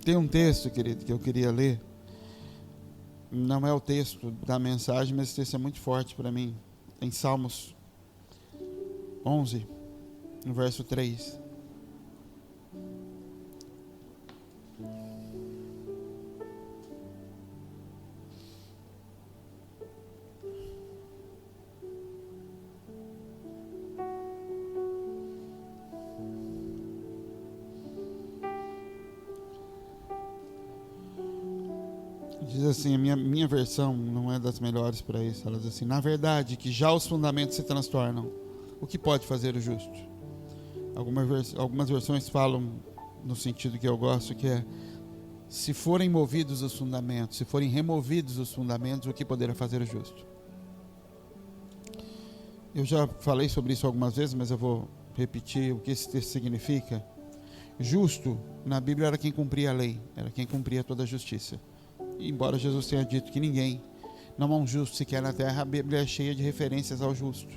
Tem um texto, querido, que eu queria ler. Não é o texto da mensagem, mas esse texto é muito forte para mim. Em Salmos 11, no verso 3. Diz assim, a minha versão não é das melhores para isso. Ela diz assim: na verdade, que já os fundamentos se transtornam, o que pode fazer o justo? Algumas versões falam no sentido que eu gosto, que é: se forem movidos os fundamentos, se forem removidos os fundamentos, o que poderá fazer o justo? Eu já falei sobre isso algumas vezes, mas eu vou repetir o que esse texto significa. Justo, na Bíblia, era quem cumpria a lei, era quem cumpria toda a justiça. Embora Jesus tenha dito que não há um justo sequer na terra, a Bíblia é cheia de referências ao justo,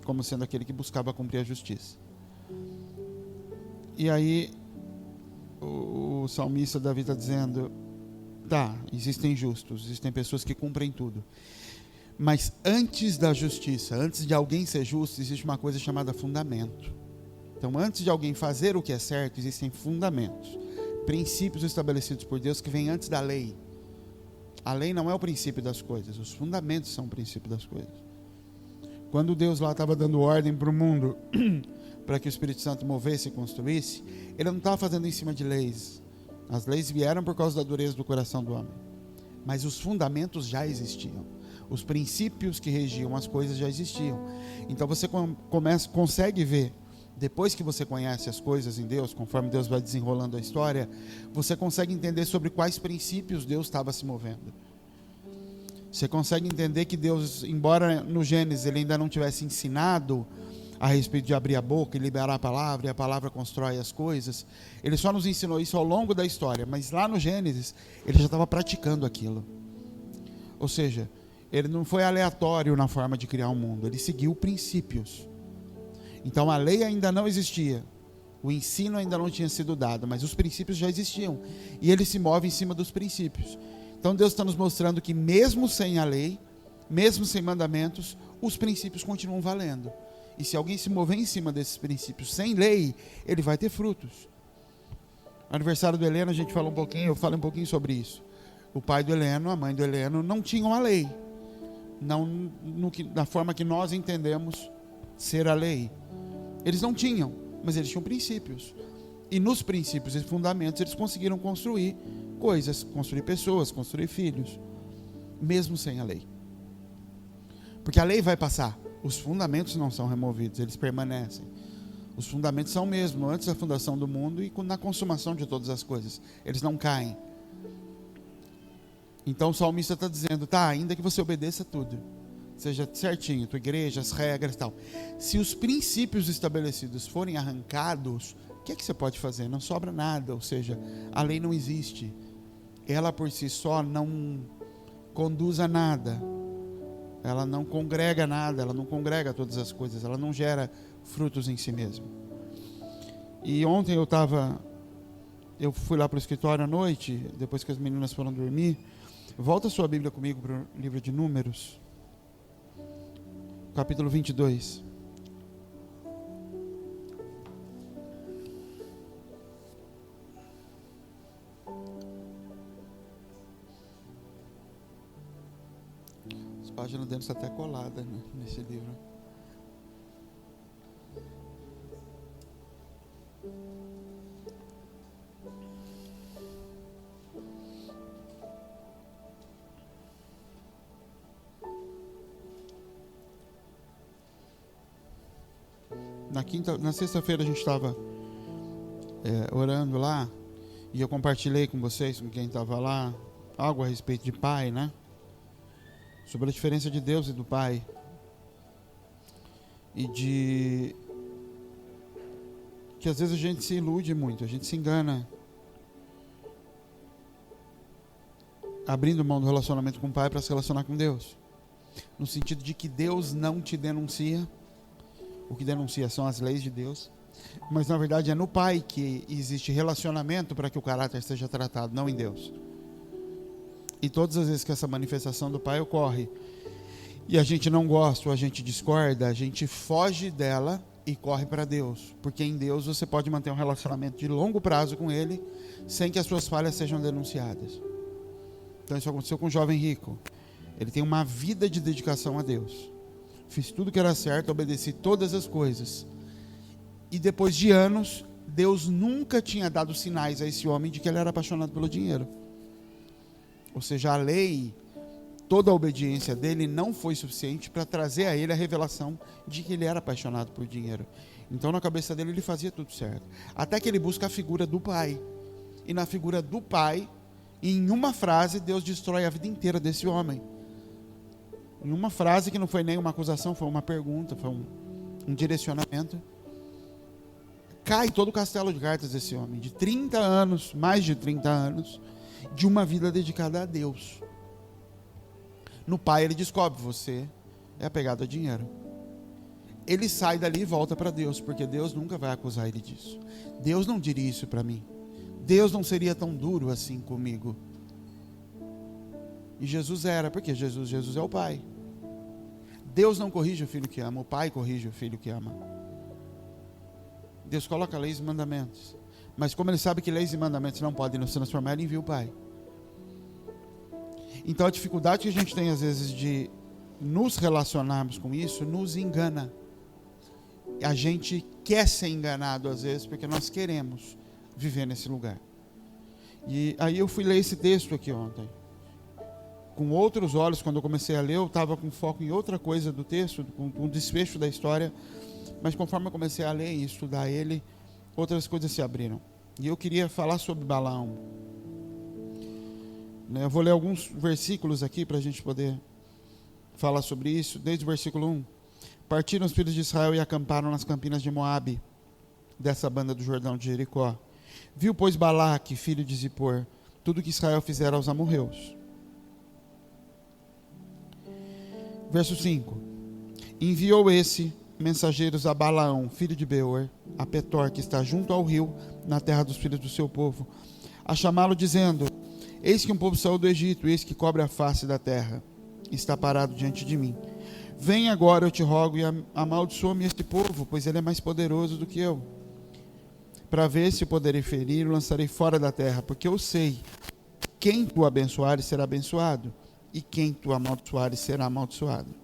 como sendo aquele que buscava cumprir a justiça. E aí o salmista Davi está dizendo: tá, existem justos, existem pessoas que cumprem tudo, mas antes da justiça, antes de alguém ser justo, existe uma coisa chamada fundamento. Então, antes de alguém fazer o que é certo, existem fundamentos, princípios estabelecidos por Deus que vêm antes da lei. A lei não é o princípio das coisas, os fundamentos são o princípio das coisas. Quando Deus lá estava dando ordem para o mundo, para que o Espírito Santo movesse e construísse, Ele não estava fazendo em cima de leis. As leis vieram por causa da dureza do coração do homem, mas os fundamentos já existiam. Os princípios que regiam as coisas já existiam. Então você consegue ver, depois que você conhece as coisas em Deus, conforme Deus vai desenrolando a história, você consegue entender sobre quais princípios Deus estava se movendo. Você consegue entender que Deus, embora no Gênesis Ele ainda não tivesse ensinado a respeito de abrir a boca e liberar a palavra, e a palavra constrói as coisas, Ele só nos ensinou isso ao longo da história, mas lá no Gênesis Ele já estava praticando aquilo. Ou seja, Ele não foi aleatório na forma de criar o mundo, Ele seguiu princípios. Então a lei ainda não existia, o ensino ainda não tinha sido dado, mas os princípios já existiam, e Ele se move em cima dos princípios. Então Deus está nos mostrando que mesmo sem a lei, mesmo sem mandamentos, os princípios continuam valendo. E se alguém se mover em cima desses princípios sem lei, ele vai ter frutos. No aniversário do Heleno, eu falei um pouquinho sobre isso. O pai do Heleno, a mãe do Heleno não tinham a lei, não da forma que nós entendemos ser a lei. Eles não tinham, mas eles tinham princípios. E nos princípios e fundamentos eles conseguiram construir coisas, construir pessoas, construir filhos, mesmo sem a lei. Porque a lei vai passar, os fundamentos não são removidos, eles permanecem. Os fundamentos são o mesmo, antes da fundação do mundo e na consumação de todas as coisas. Eles não caem. Então o salmista está dizendo: tá, ainda que você obedeça tudo, seja certinho, tua igreja, as regras e tal, se os princípios estabelecidos forem arrancados, o que é que você pode fazer? Não sobra nada. Ou seja, a lei não existe. Ela por si só não conduz a nada. Ela não congrega nada, ela não congrega todas as coisas, ela não gera frutos em si mesma. E ontem eu fui lá para o escritório à noite, depois que as meninas foram dormir. Volta a sua Bíblia comigo para o livro de Números, capítulo 22. As páginas dentro estão até coladas, né, nesse livro. Na sexta-feira a gente estava orando lá, e eu compartilhei com vocês, com quem estava lá, algo a respeito de pai, né? Sobre a diferença de Deus e do pai. E que às vezes a gente se ilude muito, a gente se engana, abrindo mão do relacionamento com o pai para se relacionar com Deus. No sentido de que Deus não te denuncia. O que denuncia são as leis de Deus. Mas na verdade é no pai que existe relacionamento para que o caráter seja tratado, não em Deus. E todas as vezes que essa manifestação do pai ocorre e a gente não gosta ou a gente discorda, a gente foge dela e corre para Deus, porque em Deus você pode manter um relacionamento de longo prazo com Ele sem que as suas falhas sejam denunciadas. Então isso aconteceu com um jovem rico. Ele tem uma vida de dedicação a Deus. Fiz tudo que era certo, obedeci todas as coisas. E depois de anos, Deus nunca tinha dado sinais a esse homem de que ele era apaixonado pelo dinheiro. Ou seja, a lei, toda a obediência dele não foi suficiente para trazer a ele a revelação de que ele era apaixonado por dinheiro. Então na cabeça dele ele fazia tudo certo. Até que ele busca a figura do pai. E na figura do pai, em uma frase, Deus destrói a vida inteira desse homem. Em uma frase que não foi nem uma acusação, foi uma pergunta, foi um direcionamento. Cai todo o castelo de cartas desse homem, de 30 anos, mais de 30 anos, de uma vida dedicada a Deus. No pai ele descobre, você é apegado a dinheiro. Ele sai dali e volta para Deus, porque Deus nunca vai acusar ele disso. Deus não diria isso para mim. Deus não seria tão duro assim comigo. E Jesus era, porque Jesus é o pai. Deus não corrige o filho que ama, o pai corrige o filho que ama. Deus coloca leis e mandamentos. Mas como ele sabe que leis e mandamentos não podem nos transformar, ele envia o pai. Então a dificuldade que a gente tem às vezes de nos relacionarmos com isso, nos engana. A gente quer ser enganado às vezes, porque nós queremos viver nesse lugar. E aí eu fui ler esse texto aqui ontem. Com outros olhos, quando eu comecei a ler, eu estava com foco em outra coisa do texto, com o desfecho da história. Mas conforme eu comecei a ler e estudar ele, outras coisas se abriram. E eu queria falar sobre Balaão. Eu vou ler alguns versículos aqui para a gente poder falar sobre isso. Desde o versículo 1. Partiram os filhos de Israel e acamparam nas campinas de Moabe, dessa banda do Jordão de Jericó. Viu, pois, Balaque, filho de Zippor, tudo que Israel fizera aos amorreus. Verso 5. Enviou esse mensageiros a Balaão, filho de Beor, a Petor, que está junto ao rio, na terra dos filhos do seu povo, a chamá-lo, dizendo: eis que um povo saiu do Egito, eis que cobre a face da terra, está parado diante de mim. Vem agora, eu te rogo, e amaldiçoa-me este povo, pois ele é mais poderoso do que eu. Para ver se poderei ferir, o lançarei fora da terra, porque eu sei, quem tu abençoares será abençoado, e quem tu amaldiçoares será amaldiçoado.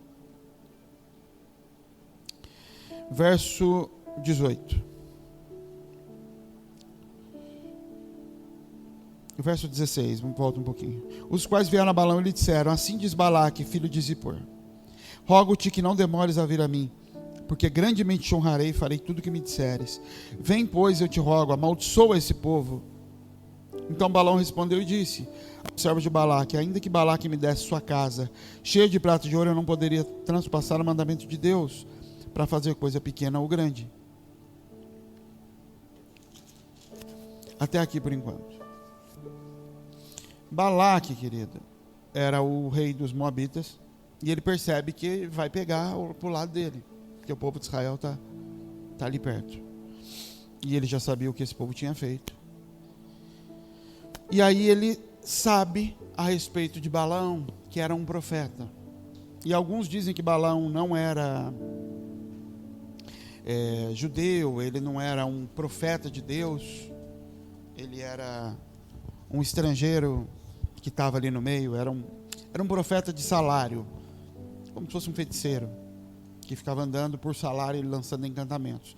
Verso 18. Verso 16, volta um pouquinho. Os quais vieram a Balaão e lhe disseram: assim diz Balaque, filho de Zippor, rogo-te que não demores a vir a mim, porque grandemente te honrarei e farei tudo o que me disseres. Vem, pois, eu te rogo, amaldiçoa esse povo. Então Balaão respondeu e disse ao servo de Balaque: ainda que Balaque me desse sua casa cheia de prata e de ouro, eu não poderia transpassar o mandamento de Deus para fazer coisa pequena ou grande. Até aqui por enquanto. Balaque, querido, era o rei dos Moabitas, e ele percebe que vai pegar pro lado dele, porque o povo de Israel tá ali perto. E ele já sabia o que esse povo tinha feito. E aí ele sabe a respeito de Balaão, que era um profeta. E alguns dizem que Balaão não era judeu, ele não era um profeta de Deus, ele era um estrangeiro que estava ali no meio, era um profeta de salário, como se fosse um feiticeiro, que ficava andando por salário e lançando encantamentos.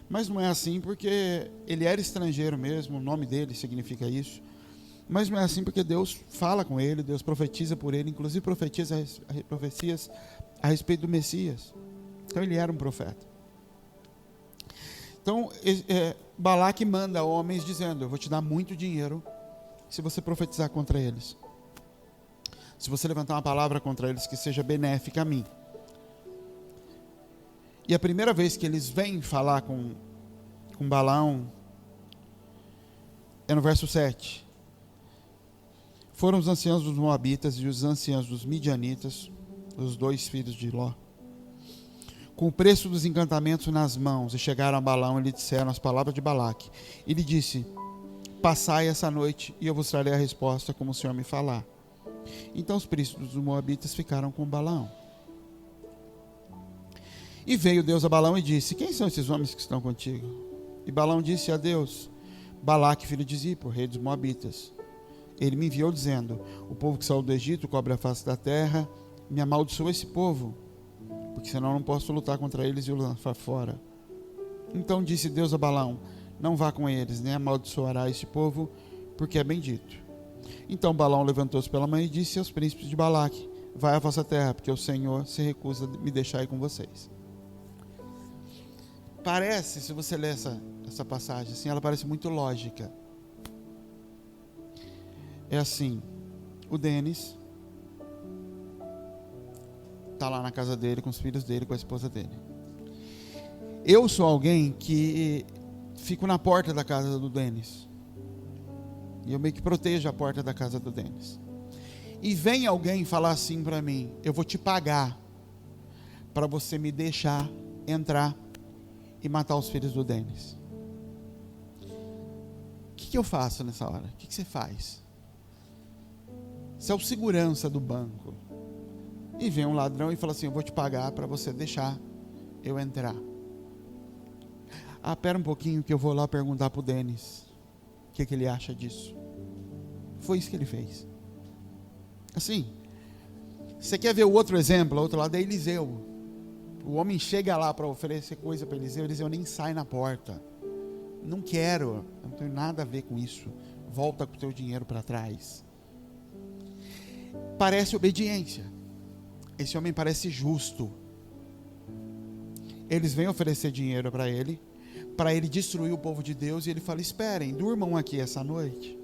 Mas não é assim, porque ele era estrangeiro mesmo, o nome dele significa isso. Mas não é assim porque Deus fala com ele, Deus profetiza por ele, inclusive profecias a respeito do Messias. Então ele era um profeta. Então Balaque manda homens dizendo: eu vou te dar muito dinheiro se você profetizar contra eles, se você levantar uma palavra contra eles que seja benéfica a mim. E a primeira vez que eles vêm falar com Balaão é no verso 7. Foram os anciãos dos Moabitas e os anciãos dos Midianitas, os dois filhos de Ló, com o preço dos encantamentos nas mãos, e chegaram a Balaão e lhe disseram as palavras de Balaque. E lhe disse: passai essa noite, e eu vos trarei a resposta como o Senhor me falar. Então os príncipes dos moabitas ficaram com Balaão. E veio Deus a Balaão e disse: quem são esses homens que estão contigo? E Balaão disse a Deus: Balaque, filho de Zippor, rei dos moabitas. Ele me enviou dizendo: o povo que saiu do Egito cobre a face da terra, me amaldiçoa esse povo, porque senão eu não posso lutar contra eles e o lançar fora. Então disse Deus a Balaão: não vá com eles, nem amaldiçoará esse povo, porque é bendito. Então Balaão levantou-se pela manhã e disse aos príncipes de Balaque: vai à vossa terra, porque o Senhor se recusa a me deixar ir com vocês. Parece, se você ler essa passagem assim, ela parece muito lógica. É assim: o Denis está lá na casa dele, com os filhos dele, com a esposa dele. Eu sou alguém que fico na porta da casa do Denis, e eu meio que protejo a porta da casa do Denis. E vem alguém falar assim para mim: eu vou te pagar para você me deixar entrar e matar os filhos do Denis. O que eu faço nessa hora? O que você faz? Você é o segurança do banco, e vem um ladrão e fala assim: eu vou te pagar para você deixar eu entrar. Pera um pouquinho que eu vou lá perguntar para o Denis o que ele acha disso. Foi isso que ele fez. Assim, você quer ver o outro exemplo? O outro lado é Eliseu. O homem chega lá para oferecer coisa para Eliseu. Eliseu nem sai na porta. Não quero, não tenho nada a ver com isso. Volta com o teu dinheiro para trás. Parece obediência. Esse homem parece justo. Eles vêm oferecer dinheiro para ele destruir o povo de Deus, e ele fala: esperem, durmam aqui essa noite,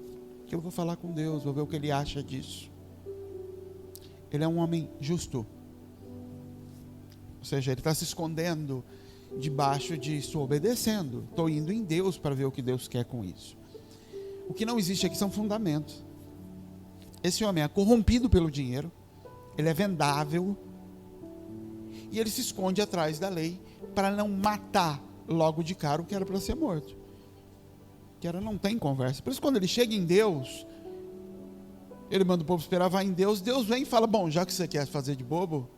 que eu vou falar com Deus, vou ver o que ele acha disso. Ele é um homem justo. Ou seja, ele está se escondendo debaixo de: estou obedecendo, estou indo em Deus para ver o que Deus quer com isso. O que não existe aqui são fundamentos. Esse homem é corrompido pelo dinheiro, ele é vendável, e ele se esconde atrás da lei para não matar logo de cara o que era para ser morto. Que era, não tem conversa. Por isso, quando ele chega em Deus, ele manda o povo esperar, vai em Deus. Deus vem e fala: bom, já que você quer fazer de bobo,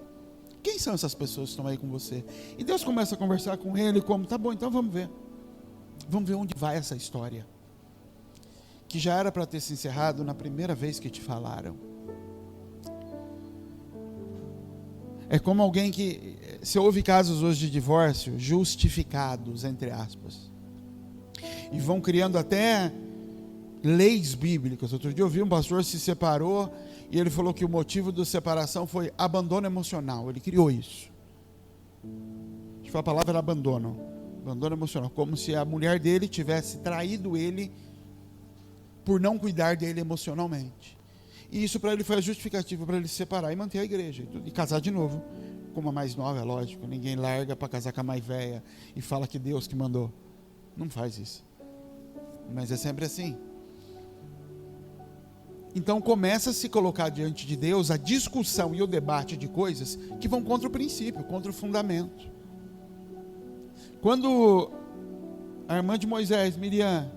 quem são essas pessoas que estão aí com você? E Deus começa a conversar com ele, como: tá bom, então vamos ver onde vai essa história, que já era para ter se encerrado na primeira vez que te falaram. É como alguém que, se ouve casos hoje de divórcio justificados, entre aspas, e vão criando até leis bíblicas. Outro dia eu vi um pastor se separou e ele falou que o motivo da separação foi abandono emocional. Ele criou isso. Acho que a palavra era abandono emocional, como se a mulher dele tivesse traído ele por não cuidar dele emocionalmente. E isso para ele foi a justificativa para ele se separar e manter a igreja e casar de novo com uma mais nova. É lógico, ninguém larga para casar com a mais velha e fala que Deus que mandou. Não faz isso. Mas é sempre assim. Então começa a se colocar diante de Deus a discussão e o debate de coisas que vão contra o princípio, contra o fundamento. Quando a irmã de Moisés, Miriam,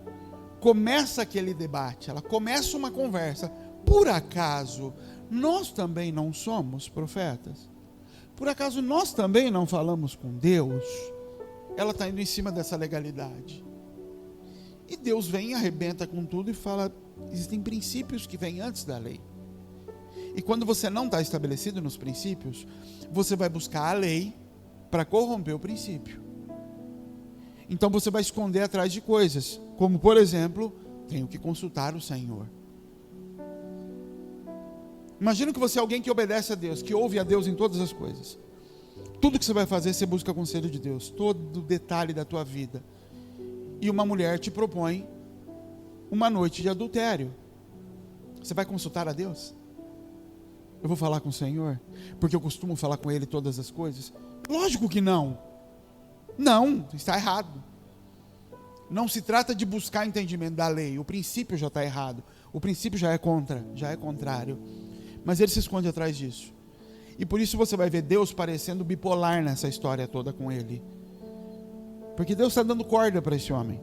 começa aquele debate, ela começa uma conversa: por acaso nós também não somos profetas? Por acaso nós também não falamos com Deus? Ela está indo em cima dessa legalidade. E Deus vem, arrebenta com tudo e fala: existem princípios que vêm antes da lei. E quando você não está estabelecido nos princípios, você vai buscar a lei para corromper o princípio. Então você vai esconder atrás de coisas, como por exemplo: tenho que consultar o Senhor. Imagina que você é alguém que obedece a Deus, que ouve a Deus em todas as coisas. Tudo que você vai fazer, você busca o conselho de Deus, todo detalhe da tua vida. E uma mulher te propõe uma noite de adultério. Você vai consultar a Deus? Eu vou falar com o Senhor, porque eu costumo falar com Ele todas as coisas? Lógico que não. Não, está errado. Não se trata de buscar entendimento da lei. O princípio já está errado. O princípio já é contrário. Mas ele se esconde atrás disso. E por isso você vai ver Deus parecendo bipolar nessa história toda com ele. Porque Deus está dando corda para esse homem,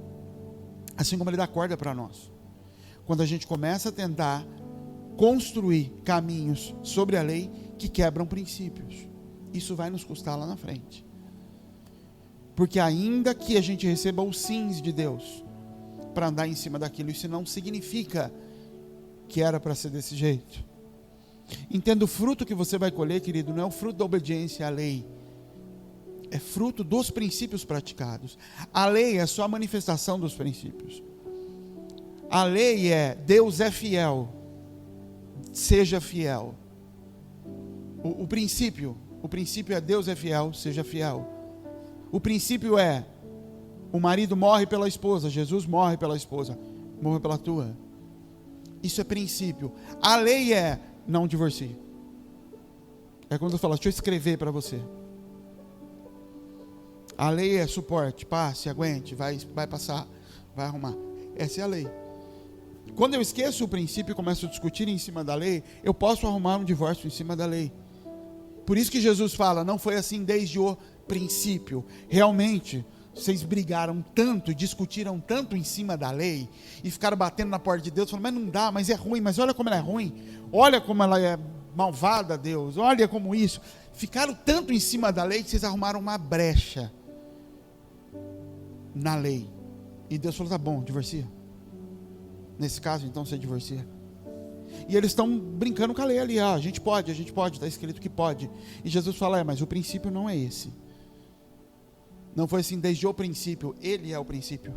assim como Ele dá corda para nós. Quando a gente começa a tentar construir caminhos sobre a lei que quebram princípios, isso vai nos custar lá na frente. Porque ainda que a gente receba os sims de Deus para andar em cima daquilo, isso não significa que era para ser desse jeito. Entenda, o fruto que você vai colher, querido, não é o fruto da obediência à lei, é fruto dos princípios praticados. A lei é só a manifestação dos princípios. A lei é: Deus é fiel, seja fiel. O princípio é: Deus é fiel, seja fiel. O princípio é: o marido morre pela esposa, Jesus morre pela esposa, morre pela tua. Isso é princípio. A lei é: não divorcie. É quando eu falo: deixa eu escrever para você. A lei é suporte, passe, aguente, vai passar, vai arrumar. Essa é a lei. Quando eu esqueço o princípio e começo a discutir em cima da lei, eu posso arrumar um divórcio em cima da lei. Por isso que Jesus fala: não foi assim desde o princípio. Realmente, vocês brigaram tanto, discutiram tanto em cima da lei, e ficaram batendo na porta de Deus, falando: mas não dá, mas é ruim, mas olha como ela é ruim, olha como ela é malvada, Deus, olha como isso. Ficaram tanto em cima da lei que vocês arrumaram uma brecha na lei. E Deus falou: tá bom, divorcia. Nesse caso, então, você divorcia. E eles estão brincando com a lei ali: a gente pode, está escrito que pode. E Jesus fala: mas o princípio não é esse. Não foi assim desde o princípio, Ele é o princípio.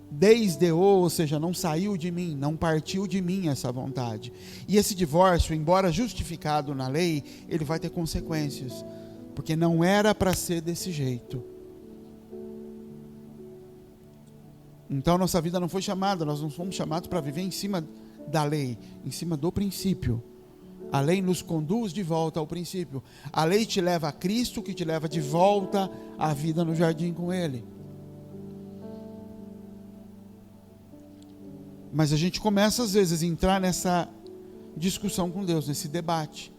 Desde ou seja, não saiu de mim, não partiu de mim essa vontade. E esse divórcio, embora justificado na lei, ele vai ter consequências, porque não era para ser desse jeito. Então nossa vida não foi chamada, nós não fomos chamados para viver em cima da lei, em cima do princípio. A lei nos conduz de volta ao princípio. A lei te leva a Cristo, que te leva de volta à vida no jardim com Ele. Mas a gente começa às vezes a entrar nessa discussão com Deus, nesse debate,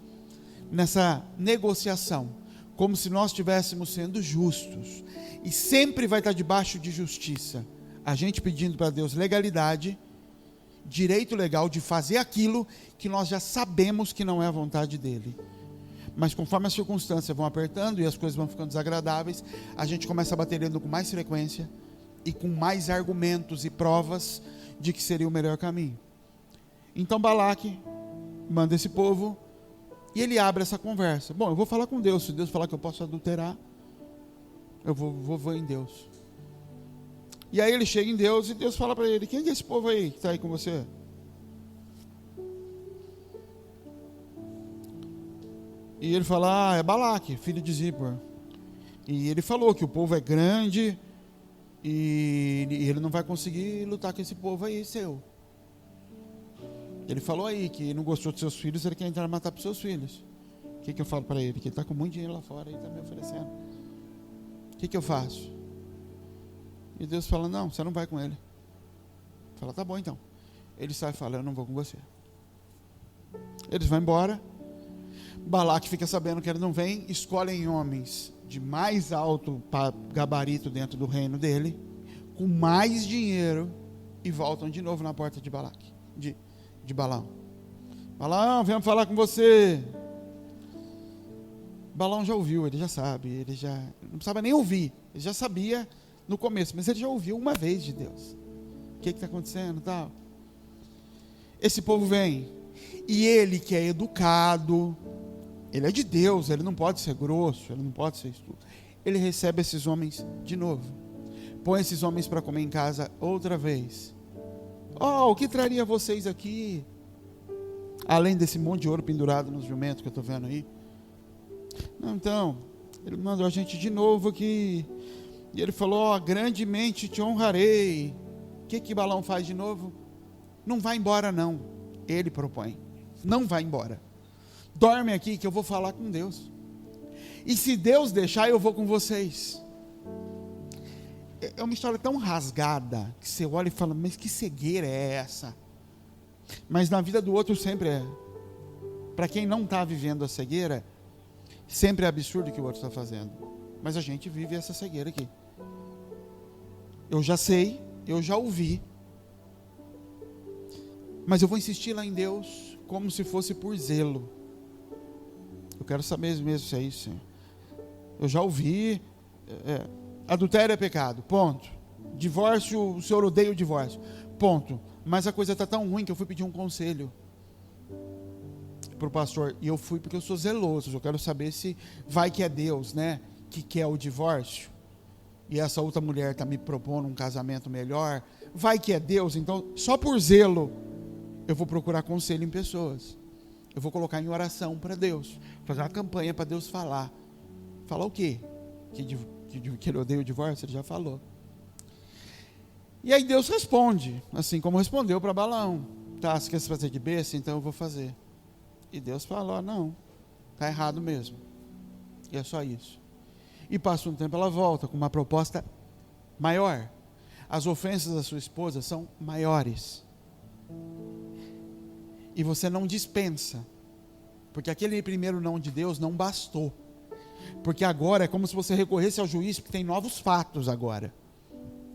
nessa negociação, como se nós estivéssemos sendo justos. E sempre vai estar debaixo de justiça. A gente pedindo para Deus legalidade, direito legal de fazer aquilo que nós já sabemos que não é a vontade dele. Mas conforme as circunstâncias vão apertando e as coisas vão ficando desagradáveis, a gente começa a bater nele com mais frequência e com mais argumentos e provas de que seria o melhor caminho. Então Balaque manda esse povo e ele abre essa conversa. Bom, eu vou falar com Deus. Se Deus falar que eu posso adulterar, eu vou em Deus. E aí ele chega em Deus e Deus fala para ele: quem é esse povo aí que está aí com você? E ele fala: é Balaque, filho de Zippor. E ele falou que o povo é grande e ele não vai conseguir lutar com esse povo aí seu. Ele falou aí que não gostou dos seus filhos, ele quer entrar e matar para os seus filhos. O que eu falo para ele? Que ele está com muito dinheiro lá fora e está me oferecendo. O que eu faço? E Deus fala: não, você não vai com ele. Fala: tá bom então. Ele sai e fala: eu não vou com você. Eles vão embora. Balaque fica sabendo que ele não vem. Escolhem homens de mais alto gabarito dentro do reino dele, com mais dinheiro, e voltam de novo na porta de Balaque, de Balaão. Balaão, viemos falar com você. Balaão já ouviu, ele já sabe, ele já não precisava nem ouvir, ele já sabia no começo, mas ele já ouviu uma vez de Deus. O que está acontecendo, tal? Esse povo vem, e ele que é educado, ele é de Deus, ele não pode ser grosso, ele não pode ser estúpido. Ele recebe esses homens de novo, põe esses homens para comer em casa outra vez. O que traria vocês aqui? Além desse monte de ouro pendurado nos jumentos que eu estou vendo aí. Não, então, ele mandou a gente de novo aqui. E ele falou: grandemente te honrarei. O que Balaão faz de novo? Não vai embora não. Ele propõe: não vai embora. Dorme aqui que eu vou falar com Deus. E se Deus deixar, eu vou com vocês. É uma história tão rasgada que você olha e fala: mas que cegueira é essa? Mas na vida do outro sempre é. Para quem não está vivendo a cegueira, sempre é absurdo o que o outro está fazendo. Mas a gente vive essa cegueira aqui. Eu já sei, eu já ouvi. Mas eu vou insistir lá em Deus como se fosse por zelo. Eu quero saber mesmo se é isso, Senhor. Eu já ouvi. Adultério é pecado, ponto. Divórcio, o Senhor odeia o divórcio, ponto. Mas a coisa está tão ruim que eu fui pedir um conselho para o pastor. E eu fui porque eu sou zeloso. Eu quero saber se vai que é Deus, né, que quer o divórcio. E essa outra mulher está me propondo um casamento melhor. Vai que é Deus. Então, só por zelo, eu vou procurar conselho em pessoas. Eu vou colocar em oração para Deus. Fazer uma campanha para Deus falar. Falar o quê? Que ele odeia o divórcio? Ele já falou. E aí Deus responde, assim como respondeu para Balaão. Tá, você quer se fazer de besta? Então eu vou fazer. E Deus falou, não, está errado mesmo. E é só isso. E passa um tempo, ela volta com uma proposta maior. As ofensas da sua esposa são maiores. E você não dispensa. Porque aquele primeiro não de Deus não bastou. Porque agora é como se você recorresse ao juiz, porque tem novos fatos agora.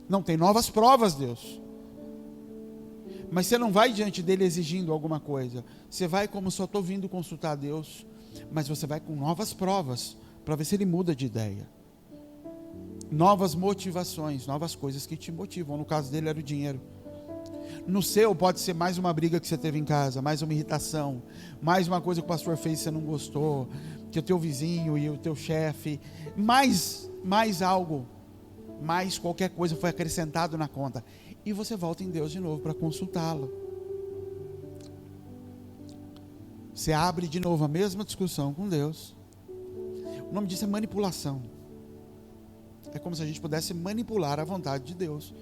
Não, tem novas provas, Deus. Mas você não vai diante dele exigindo alguma coisa. Você vai como só estou vindo consultar a Deus. Mas você vai com novas provas, para ver se ele muda de ideia. Novas motivações, novas coisas que te motivam. No caso dele era o dinheiro. No seu pode ser mais uma briga que você teve em casa, mais uma irritação, mais uma coisa que o pastor fez e você não gostou, que o teu vizinho e o teu chefe, mais algo, mais qualquer coisa foi acrescentado na conta. E você volta em Deus de novo para consultá-lo. Você abre de novo a mesma discussão com Deus. O nome disso é manipulação. É como se a gente pudesse manipular a vontade de Deus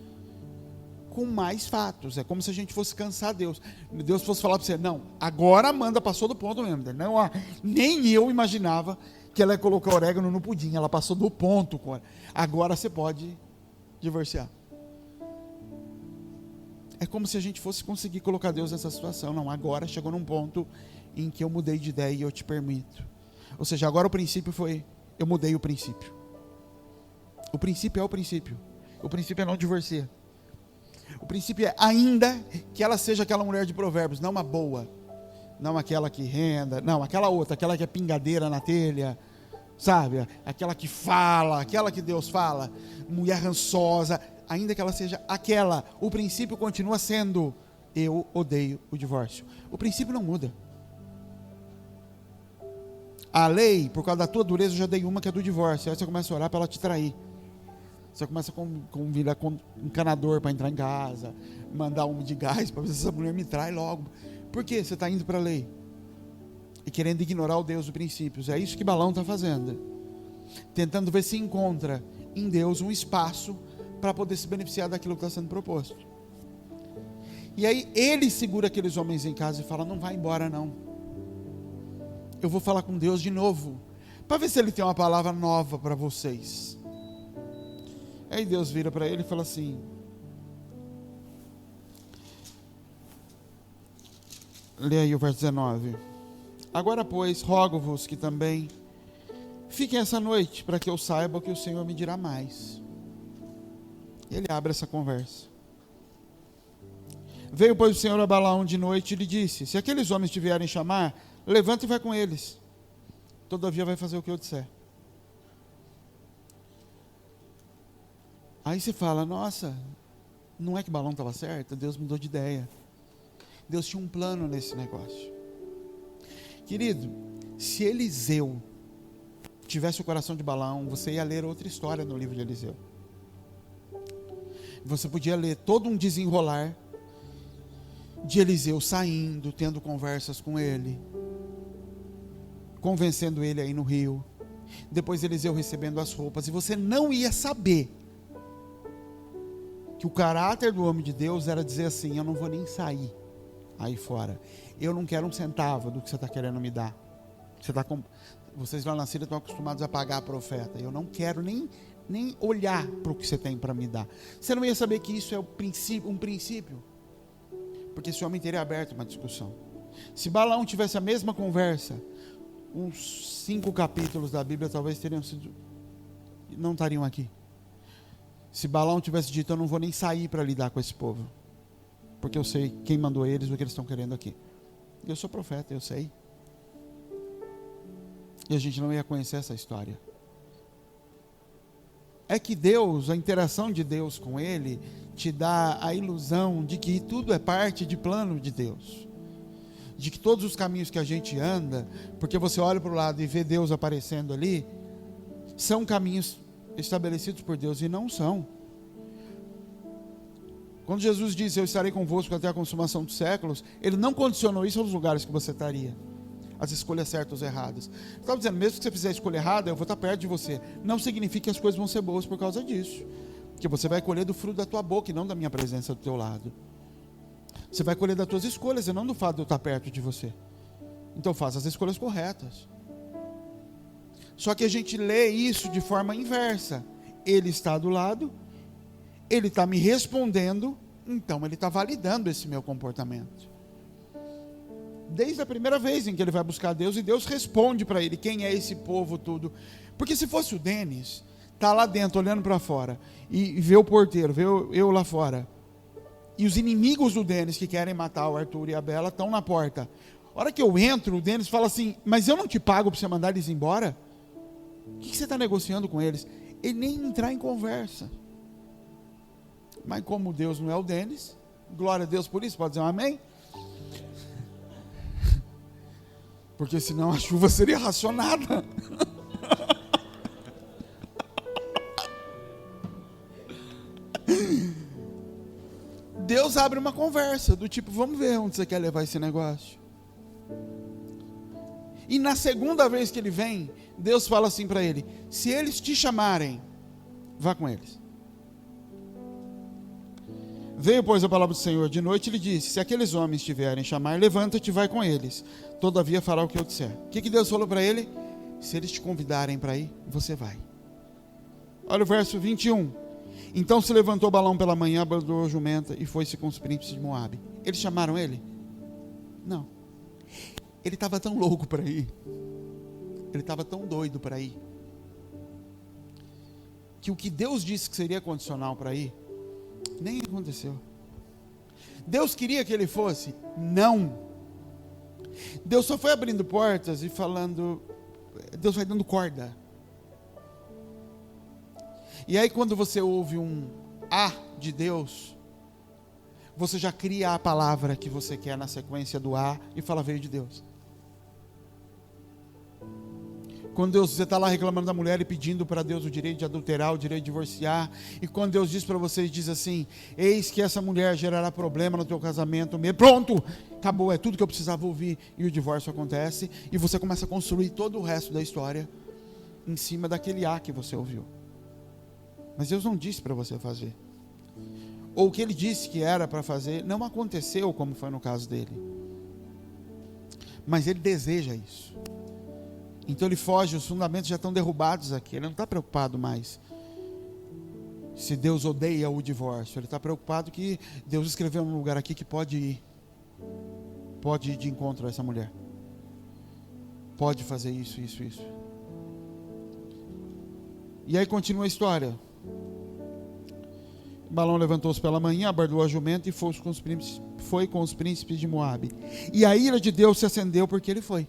com mais fatos. É como se a gente fosse cansar Deus. Deus fosse falar para você, não, agora a Amanda passou do ponto mesmo. Não, nem eu imaginava que ela ia colocar orégano no pudim. Ela passou do ponto. Agora você pode divorciar. É como se a gente fosse conseguir colocar Deus nessa situação. Não, agora chegou num ponto em que eu mudei de ideia e eu te permito. Ou seja, agora o princípio foi, eu mudei o princípio. O princípio é o princípio. O princípio é não divorciar. O princípio é, ainda que ela seja aquela mulher de provérbios, não uma boa, não aquela que renda, não, aquela outra, aquela que é pingadeira na telha, sabe, aquela que fala, aquela que Deus fala, mulher rançosa, ainda que ela seja aquela, o princípio continua sendo, eu odeio o divórcio. O princípio não muda. A lei, por causa da tua dureza, eu já dei uma que é do divórcio. Aí você começa a orar para ela te trair. Você começa a convidar encanador para entrar em casa, mandar um de gás para ver se essa mulher me trai logo. Por quê? Você está indo para a lei e querendo ignorar o Deus dos princípios. É isso que Balaão está fazendo, tentando ver se encontra em Deus um espaço para poder se beneficiar daquilo que está sendo proposto. E aí ele segura aqueles homens em casa e fala, não vai embora não, eu vou falar com Deus de novo, para ver se ele tem uma palavra nova para vocês. Aí Deus vira para ele e fala assim, lê aí o verso 19, agora pois rogo-vos que também fiquem essa noite, para que eu saiba que o Senhor me dirá mais. Ele abre essa conversa. Veio pois o Senhor a Balaão de noite e lhe disse, se aqueles homens te vierem chamar, levanta e vai com eles, todavia vai fazer o que eu disser. Aí você fala, nossa, não é que Balaão estava certo? Deus mudou de ideia. Deus tinha um plano nesse negócio. Querido, se Eliseu tivesse o coração de Balaão, você ia ler outra história no livro de Eliseu. Você podia ler todo um desenrolar de Eliseu saindo, tendo conversas com ele, convencendo ele a ir no rio, depois Eliseu recebendo as roupas, e você não ia saber que o caráter do homem de Deus era dizer assim, eu não vou nem sair aí fora, eu não quero um centavo do que você está querendo me dar, vocês lá na Síria estão acostumados a pagar a profeta, eu não quero nem olhar para o que você tem para me dar. Você não ia saber que isso é um princípio, porque esse homem teria aberto uma discussão. Se Balaão tivesse a mesma conversa, uns 5 capítulos da Bíblia talvez não estariam aqui. Se Balaão tivesse dito, eu não vou nem sair para lidar com esse povo, porque eu sei quem mandou eles, o que eles estão querendo aqui. Eu sou profeta, eu sei. E a gente não ia conhecer essa história. É que Deus, a interação de Deus com ele, te dá a ilusão de que tudo é parte de plano de Deus. De que todos os caminhos que a gente anda, porque você olha para o lado e vê Deus aparecendo ali, são caminhos estabelecidos por Deus, e não são. Quando Jesus disse, eu estarei convosco até a consumação dos séculos, ele não condicionou isso aos lugares que você estaria, as escolhas certas ou erradas. Ele estava dizendo, mesmo que você fizer a escolha errada, eu vou estar perto de você. Não significa que as coisas vão ser boas por causa disso, porque você vai colher do fruto da tua boca e não da minha presença do teu lado. Você vai colher das tuas escolhas e não do fato de eu estar perto de você. Então faça as escolhas corretas. Só que a gente lê isso de forma inversa. Ele está do lado, ele está me respondendo, então ele está validando esse meu comportamento. Desde a primeira vez em que ele vai buscar Deus, e Deus responde para ele, quem é esse povo tudo. Porque se fosse o Denis, está lá dentro olhando para fora, e vê o porteiro, vê eu lá fora, e os inimigos do Denis que querem matar o Arthur e a Bela estão na porta. A hora que eu entro, o Denis fala assim, mas eu não te pago para você mandar eles embora? O que você está negociando com eles? Ele nem entrar em conversa. Mas como Deus não é o Denis, glória a Deus por isso, pode dizer um amém? Porque senão a chuva seria racionada. Deus abre uma conversa do tipo, vamos ver onde você quer levar esse negócio. E na segunda vez que ele vem, Deus fala assim para ele, se eles te chamarem, vá com eles. Veio, pois, a palavra do Senhor de noite e lhe disse, se aqueles homens te vierem chamar, levanta-te e vai com eles, todavia fará o que eu disser. O que Deus falou para ele? Se eles te convidarem para ir, você vai. Olha o verso 21. Então se levantou Balaão pela manhã, abordou a jumenta e foi-se com os príncipes de Moabe. Eles chamaram ele? Não. Ele estava tão louco para ir, ele estava tão doido para ir, que o que Deus disse que seria condicional para ir, nem aconteceu. Deus queria que ele fosse? Não. Deus só foi abrindo portas e falando, Deus vai dando corda. E aí quando você ouve um A de Deus, você já cria a palavra que você quer na sequência do A e fala, veio de Deus. Quando você está lá reclamando da mulher e pedindo para Deus o direito de adulterar, o direito de divorciar, e quando Deus diz para você, diz assim, eis que essa mulher gerará problema no teu casamento, pronto, acabou, é tudo que eu precisava ouvir, e o divórcio acontece, e você começa a construir todo o resto da história, em cima daquele A que você ouviu. Mas Deus não disse para você fazer, ou o que Ele disse que era para fazer, não aconteceu como foi no caso dele, mas Ele deseja isso. Então ele foge, os fundamentos já estão derrubados aqui. Ele não está preocupado mais se Deus odeia o divórcio. Ele está preocupado que Deus escreveu num lugar aqui que pode ir de encontro a essa mulher, pode fazer isso. E aí continua a história. Balaão levantou-se pela manhã, abordou a jumenta e foi com os príncipes de Moabe. E a ira de Deus se acendeu porque ele foi.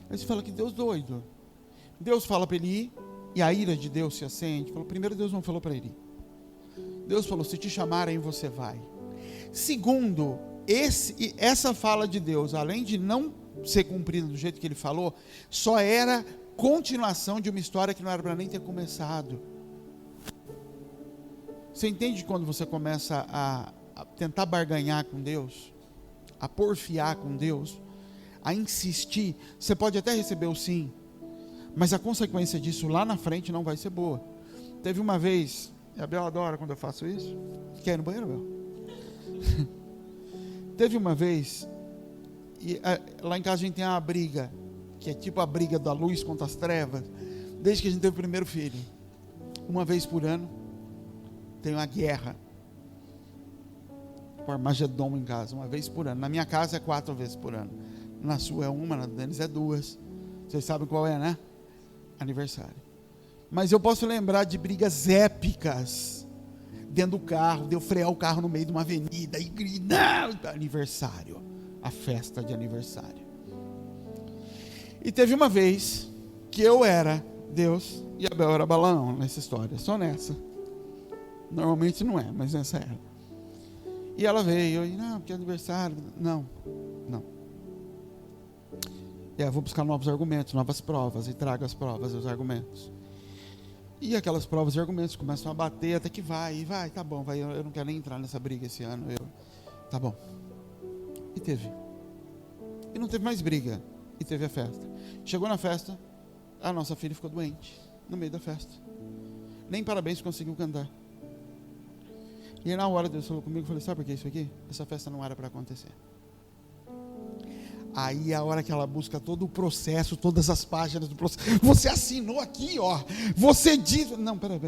Aí você fala que Deus doido. Deus fala para ele ir, e a ira de Deus se acende. Primeiro, Deus não falou para ele ir. Deus falou, se te chamarem, você vai. Segundo, essa fala de Deus, além de não ser cumprida do jeito que ele falou, só era continuação de uma história que não era para nem ter começado. Você entende quando você começa a tentar barganhar com Deus, a porfiar com Deus, a insistir, você pode até receber o sim, mas a consequência disso lá na frente não vai ser boa. Teve uma vez, e a Bel adora quando eu faço isso. Quer ir no banheiro, Bel? Teve uma vez, lá em casa a gente tem uma briga, que é tipo a briga da luz contra as trevas, desde que a gente teve o primeiro filho. Uma vez por ano, tem uma guerra. pro Armagedon em casa, uma vez por ano. Na minha casa é 4 vezes por ano. Na sua é uma, na deles é 2. Vocês sabem qual é, né? Aniversário. Mas eu posso lembrar de brigas épicas dentro do carro, de eu frear o carro no meio de uma avenida e gritar, aniversário, a festa de aniversário. E teve uma vez que eu era Deus e Abel era Balaão nessa história, só nessa. Normalmente não é, mas nessa era. E ela veio, e não, porque é aniversário. Não. E eu vou buscar novos argumentos, novas provas, e trago as provas e os argumentos. E aquelas provas e argumentos começam a bater até que vai, tá bom, vai, eu não quero nem entrar nessa briga esse ano, tá bom. E teve. E não teve mais briga, e teve a festa. Chegou na festa, a nossa filha ficou doente, no meio da festa. Nem parabéns conseguiu cantar. E aí na hora Deus falou comigo, eu falei, sabe por que isso aqui? Essa festa não era para acontecer. Aí a hora que ela busca todo o processo, todas as páginas do processo, você assinou aqui, ó, você diz, não, peraí,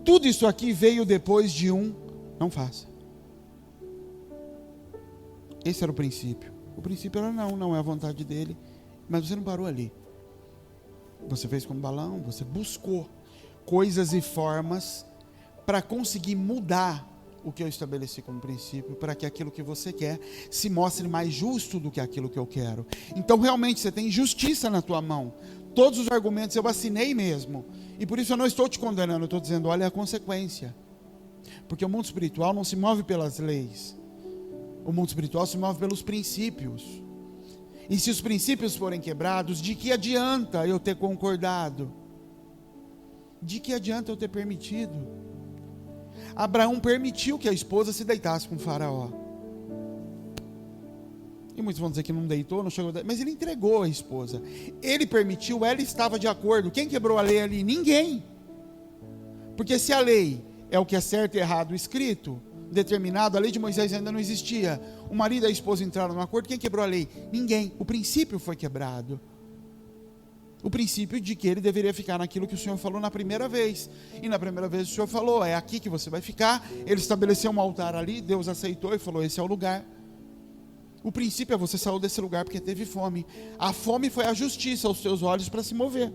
tudo isso aqui veio depois de não faça. Esse era o princípio. O princípio era não é a vontade dele, mas você não parou ali. Você fez como Balaão, você buscou coisas e formas para conseguir mudar o que eu estabeleci como princípio, para que aquilo que você quer se mostre mais justo do que aquilo que eu quero. Então realmente você tem justiça na tua mão. Todos os argumentos eu assinei mesmo, e por isso eu não estou te condenando, eu estou dizendo, olha a consequência. Porque o mundo espiritual não se move pelas leis, o mundo espiritual se move pelos princípios. E se os princípios forem quebrados, de que adianta eu ter concordado? De que adianta eu ter permitido? Abraão permitiu que a esposa se deitasse com Faraó. E muitos vão dizer que não deitou, não chegou, mas ele entregou a esposa. Ele permitiu, ela estava de acordo. Quem quebrou a lei ali? Ninguém. Porque se a lei é o que é certo e errado escrito, determinado, a lei de Moisés ainda não existia. O marido e a esposa entraram num acordo, quem quebrou a lei? Ninguém. O princípio foi quebrado. O princípio de que ele deveria ficar naquilo que o Senhor falou na primeira vez. E na primeira vez o Senhor falou, é aqui que você vai ficar. Ele estabeleceu um altar ali, Deus aceitou e falou, esse é o lugar. O princípio é você saiu desse lugar porque teve fome. A fome foi a justiça aos seus olhos para se mover.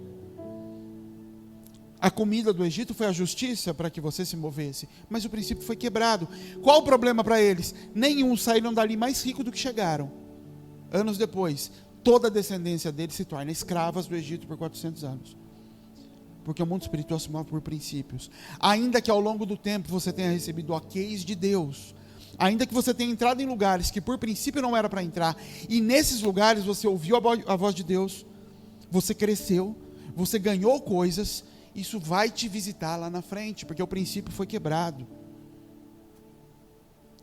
A comida do Egito foi a justiça para que você se movesse. Mas o princípio foi quebrado. Qual o problema para eles? Nenhum saíram dali mais rico do que chegaram. Anos depois, toda a descendência deles se torna escravas do Egito por 400 anos. Porque o mundo espiritual se move por princípios. Ainda que ao longo do tempo você tenha recebido ok's de Deus, ainda que você tenha entrado em lugares que por princípio não era para entrar, e nesses lugares você ouviu a voz de Deus, você cresceu, você ganhou coisas, isso vai te visitar lá na frente, porque o princípio foi quebrado.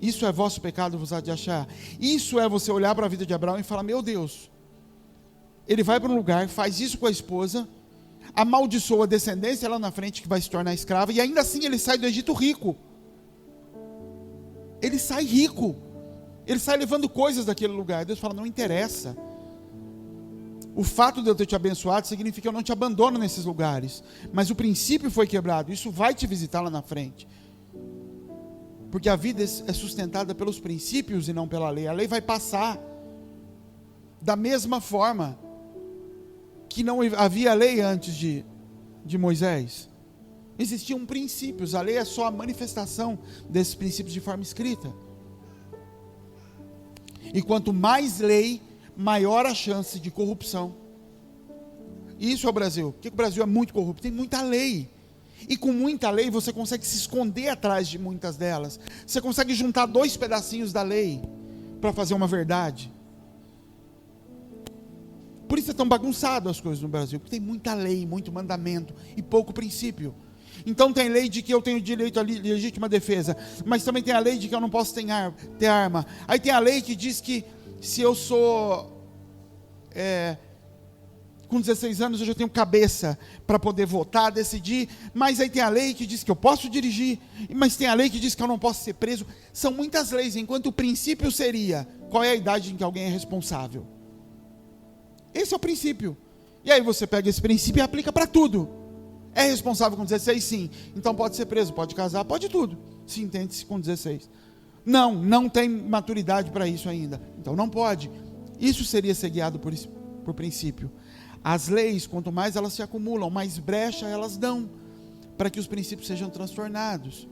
Isso é vosso pecado vos há de achar. Isso é você olhar para a vida de Abraão e falar, meu Deus, ele vai para um lugar, faz isso com a esposa, amaldiçoa a descendência lá na frente que vai se tornar escrava, e ainda assim ele sai do Egito rico. Ele sai rico. Ele sai levando coisas daquele lugar. Deus fala, não interessa. O fato de eu ter te abençoado significa que eu não te abandono nesses lugares. Mas o princípio foi quebrado. Isso vai te visitar lá na frente. Porque a vida é sustentada pelos princípios e não pela lei. A lei vai passar. Da mesma forma que não havia lei antes de Moisés. Existiam princípios. A lei é só a manifestação desses princípios de forma escrita. E quanto mais lei, maior a chance de corrupção. Isso é o Brasil. Porque o Brasil é muito corrupto. Tem muita lei. E com muita lei você consegue se esconder atrás de muitas delas. Você consegue juntar 2 pedacinhos da lei para fazer uma verdade. Por isso é tão bagunçado as coisas no Brasil. Porque tem muita lei, muito mandamento e pouco princípio. Então tem lei de que eu tenho direito à legítima defesa, mas também tem a lei de que eu não posso ter arma. Aí tem a lei que diz que se eu sou com 16 anos eu já tenho cabeça para poder votar, decidir, mas aí tem a lei que diz que eu posso dirigir, mas tem a lei que diz que eu não posso ser preso. São muitas leis, enquanto o princípio seria, qual é a idade em que alguém é responsável? Esse é o princípio. E aí você pega esse princípio e aplica para tudo. É responsável com 16? Sim. Então pode ser preso, pode casar, pode tudo. Se entende-se com 16. Não tem maturidade para isso ainda. Então não pode. Isso seria ser guiado por princípio. As leis, quanto mais elas se acumulam, mais brecha elas dão para que os princípios sejam transtornados.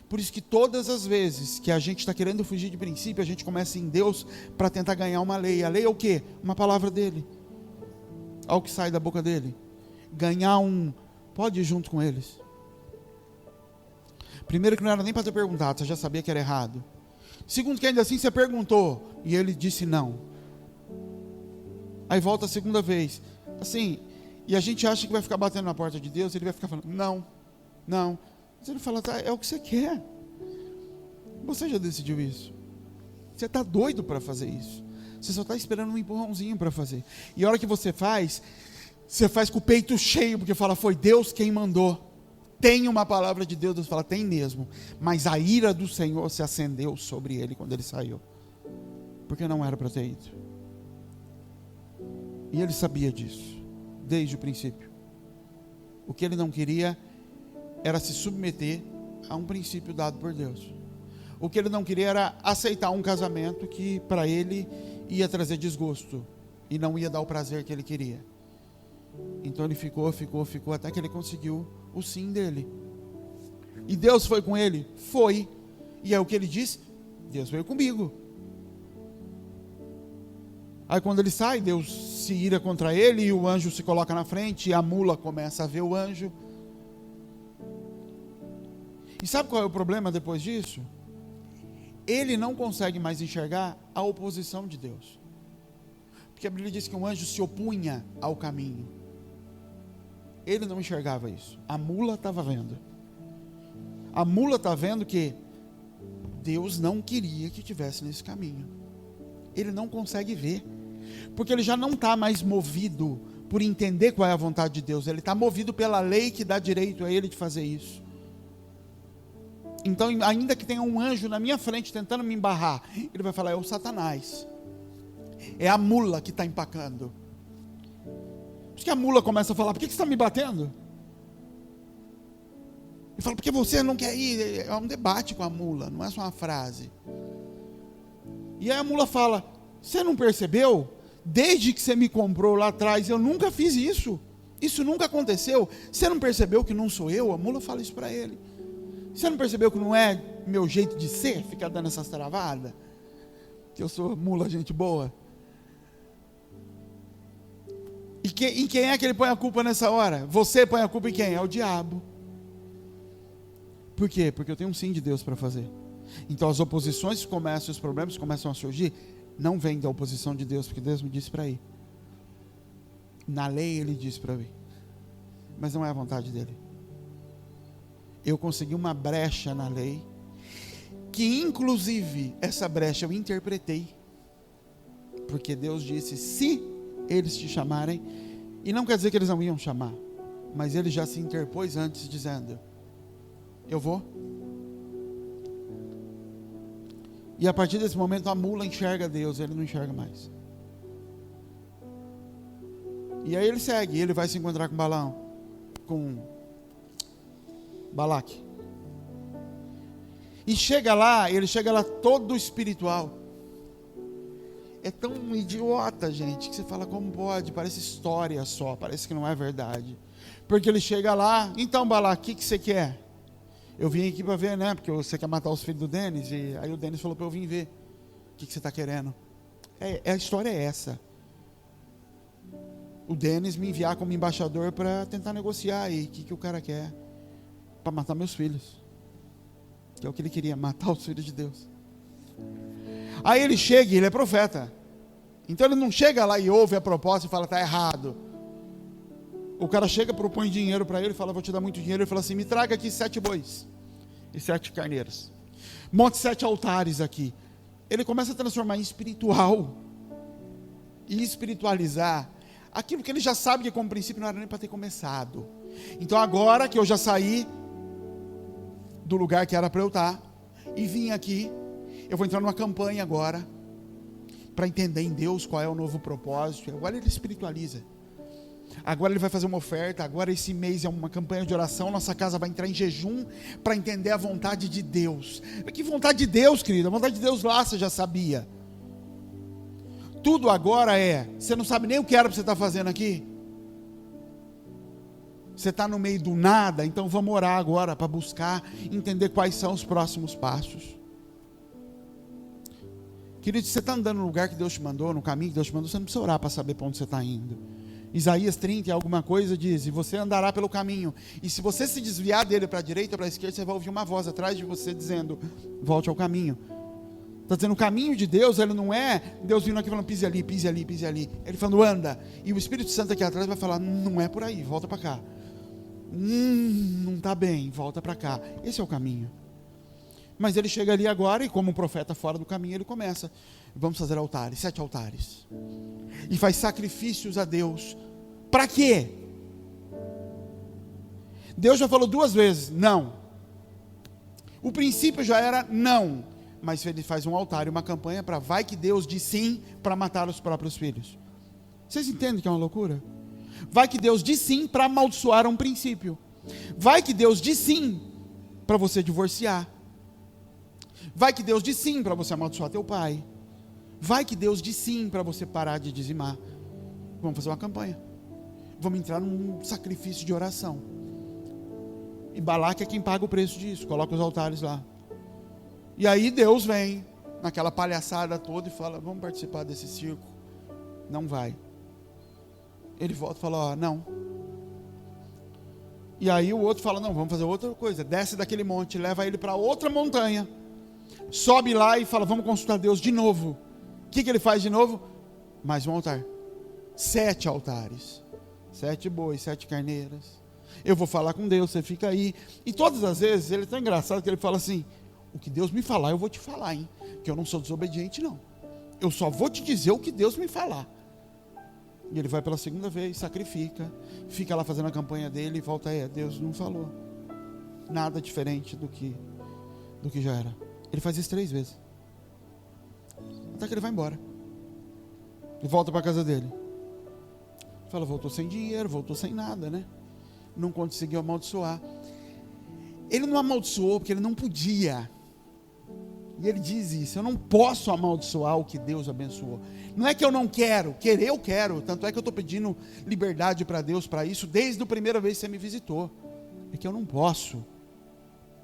Por isso que todas as vezes que a gente está querendo fugir de princípio, a gente começa em Deus para tentar ganhar uma lei. A lei é o quê? Uma palavra dele. Algo que sai da boca dele. Ganhar pode ir junto com eles. Primeiro que não era nem para ter perguntado, você já sabia que era errado. Segundo que ainda assim você perguntou e ele disse não. Aí volta a segunda vez. Assim, e a gente acha que vai ficar batendo na porta de Deus, ele vai ficar falando, não. Mas ele fala, tá, é o que você quer. Você já decidiu isso. Você está doido para fazer isso. Você só está esperando um empurrãozinho para fazer. E a hora que você faz com o peito cheio, porque fala, foi Deus quem mandou. Tem uma palavra de Deus, Deus fala, tem mesmo. Mas a ira do Senhor se acendeu sobre ele quando ele saiu. Porque não era para ter ido. E ele sabia disso, desde o princípio. O que ele não queria era se submeter a um princípio dado por Deus. O que ele não queria era aceitar um casamento que para ele ia trazer desgosto e não ia dar o prazer que ele queria. Então ele ficou até que ele conseguiu o sim dele. E Deus foi com ele? Foi. E é o que ele disse? Deus veio comigo. Aí quando ele sai, Deus se ira contra ele e o anjo se coloca na frente e a mula começa a ver o anjo. E sabe qual é o problema depois disso? Ele não consegue mais enxergar a oposição de Deus. Porque a Bíblia diz que um anjo se opunha ao caminho. Ele não enxergava isso. A mula estava vendo. A mula está vendo que Deus não queria que estivesse nesse caminho. Ele não consegue ver. Porque ele já não está mais movido por entender qual é a vontade de Deus. Ele está movido pela lei que dá direito a ele de fazer isso. Então, ainda que tenha um anjo na minha frente tentando me embarrar, ele vai falar, é o Satanás. É a mula que está empacando. Por isso que a mula começa a falar, por que você está me batendo? Ele fala, porque você não quer ir. É um debate com a mula, não é só uma frase. E aí a mula fala, você não percebeu? Desde que você me comprou lá atrás, eu nunca fiz isso. Isso nunca aconteceu. Você não percebeu que não sou eu? A mula fala isso para ele. Você não percebeu que não é meu jeito de ser? Ficar dando essas travadas? Que eu sou mula, gente boa. E em quem é que ele põe a culpa nessa hora? Você põe a culpa em quem? É o diabo. Por quê? Porque eu tenho um sim de Deus para fazer. Então as oposições começam, os problemas começam a surgir, não vem da oposição de Deus, porque Deus me disse para ir. Na lei ele disse para ir. Mas não é a vontade dele. Eu consegui uma brecha na lei, que inclusive essa brecha eu interpretei, porque Deus disse, se eles te chamarem, e não quer dizer que eles não iam chamar, mas ele já se interpôs antes, dizendo, eu vou. E a partir desse momento a mula enxerga Deus, ele não enxerga mais. E aí ele segue, ele vai se encontrar com Balaque. E ele chega lá todo espiritual. É tão idiota, gente, que você fala, como pode? Parece história só, parece que não é verdade. Porque ele chega lá, então Balaque, o que você quer? Eu vim aqui para ver, né? Porque você quer matar os filhos do Denis. E aí o Denis falou para eu vir ver. O que você está querendo? A história é essa. O Denis me enviar como embaixador para tentar negociar aí. O que o cara quer? Para matar meus filhos. Que é o que ele queria, matar os filhos de Deus. Aí ele chega e ele é profeta. Então ele não chega lá e ouve a proposta e fala, está errado. O cara chega, propõe dinheiro para ele, fala, vou te dar muito dinheiro. Ele fala assim, me traga aqui 7 bois e 7 carneiros. Monte 7 altares aqui. Ele começa a transformar em espiritual e espiritualizar aquilo que ele já sabe que como princípio não era nem para ter começado. Então agora que eu já saí do lugar que era para eu estar e vim aqui, eu vou entrar numa campanha agora para entender em Deus qual é o novo propósito. Agora ele espiritualiza. Agora ele vai fazer uma oferta, agora esse mês é uma campanha de oração, nossa casa vai entrar em jejum para entender a vontade de Deus. Que vontade de Deus, querido? A vontade de Deus lá você já sabia. Tudo agora você não sabe nem o que era para você estar fazendo aqui. Você está no meio do nada, então vamos orar agora para buscar entender quais são os próximos passos. Querido, se você está andando no lugar que Deus te mandou, no caminho que Deus te mandou, você não precisa orar para saber para onde você está indo. Isaías 30 e alguma coisa diz, e você andará pelo caminho, e se você se desviar dele para a direita ou para a esquerda, você vai ouvir uma voz atrás de você dizendo, volte ao caminho. Está dizendo, o caminho de Deus, ele não é Deus vindo aqui falando, pise ali, pise ali, pise ali. Ele falando, anda, e o Espírito Santo aqui atrás vai falar, não é por aí, volta para cá. Não está bem, volta para cá. Esse é o caminho. Mas ele chega ali agora, e como um profeta fora do caminho, ele começa, vamos fazer altares, 7 altares, e faz sacrifícios a Deus. Para quê? Deus já falou 2 vezes, não. O princípio já era não, mas ele faz um altar e uma campanha para vai que Deus diz sim para matar os próprios filhos. Vocês entendem que é uma loucura? Vai que Deus diz sim para amaldiçoar um princípio. Vai que Deus diz sim para você divorciar. Vai que Deus diz sim para você amaldiçoar teu pai. Vai que Deus diz sim para você parar de dizimar. Vamos fazer uma campanha. Vamos entrar num sacrifício de oração. E Balaque é quem paga o preço disso. Coloca os altares lá. E aí Deus vem naquela palhaçada toda e fala, vamos participar desse circo. Não vai. Ele volta e fala, não. E aí o outro fala, não, vamos fazer outra coisa. Desce daquele monte, leva ele para outra montanha. Sobe lá e fala, vamos consultar Deus de novo. O que ele faz de novo? Mais um altar. 7 altares. 7 bois, 7 carneiras. Eu vou falar com Deus, você fica aí. E todas as vezes, ele é tão engraçado que ele fala assim, o que Deus me falar, eu vou te falar, hein? Que eu não sou desobediente, não. Eu só vou te dizer o que Deus me falar. E ele vai pela 2ª vez, sacrifica, fica lá fazendo a campanha dele e volta, Deus não falou. Nada diferente do que já era. Ele faz isso 3 vezes. Até que ele vai embora. E volta para a casa dele. Fala, voltou sem dinheiro, voltou sem nada, né? Não conseguiu amaldiçoar. Ele não amaldiçoou porque ele não podia. E ele diz isso, eu não posso amaldiçoar o que Deus abençoou. Não é que eu não quero, querer eu quero. Tanto é que eu estou pedindo liberdade para Deus para isso, desde a primeira vez que você me visitou. É que eu não posso.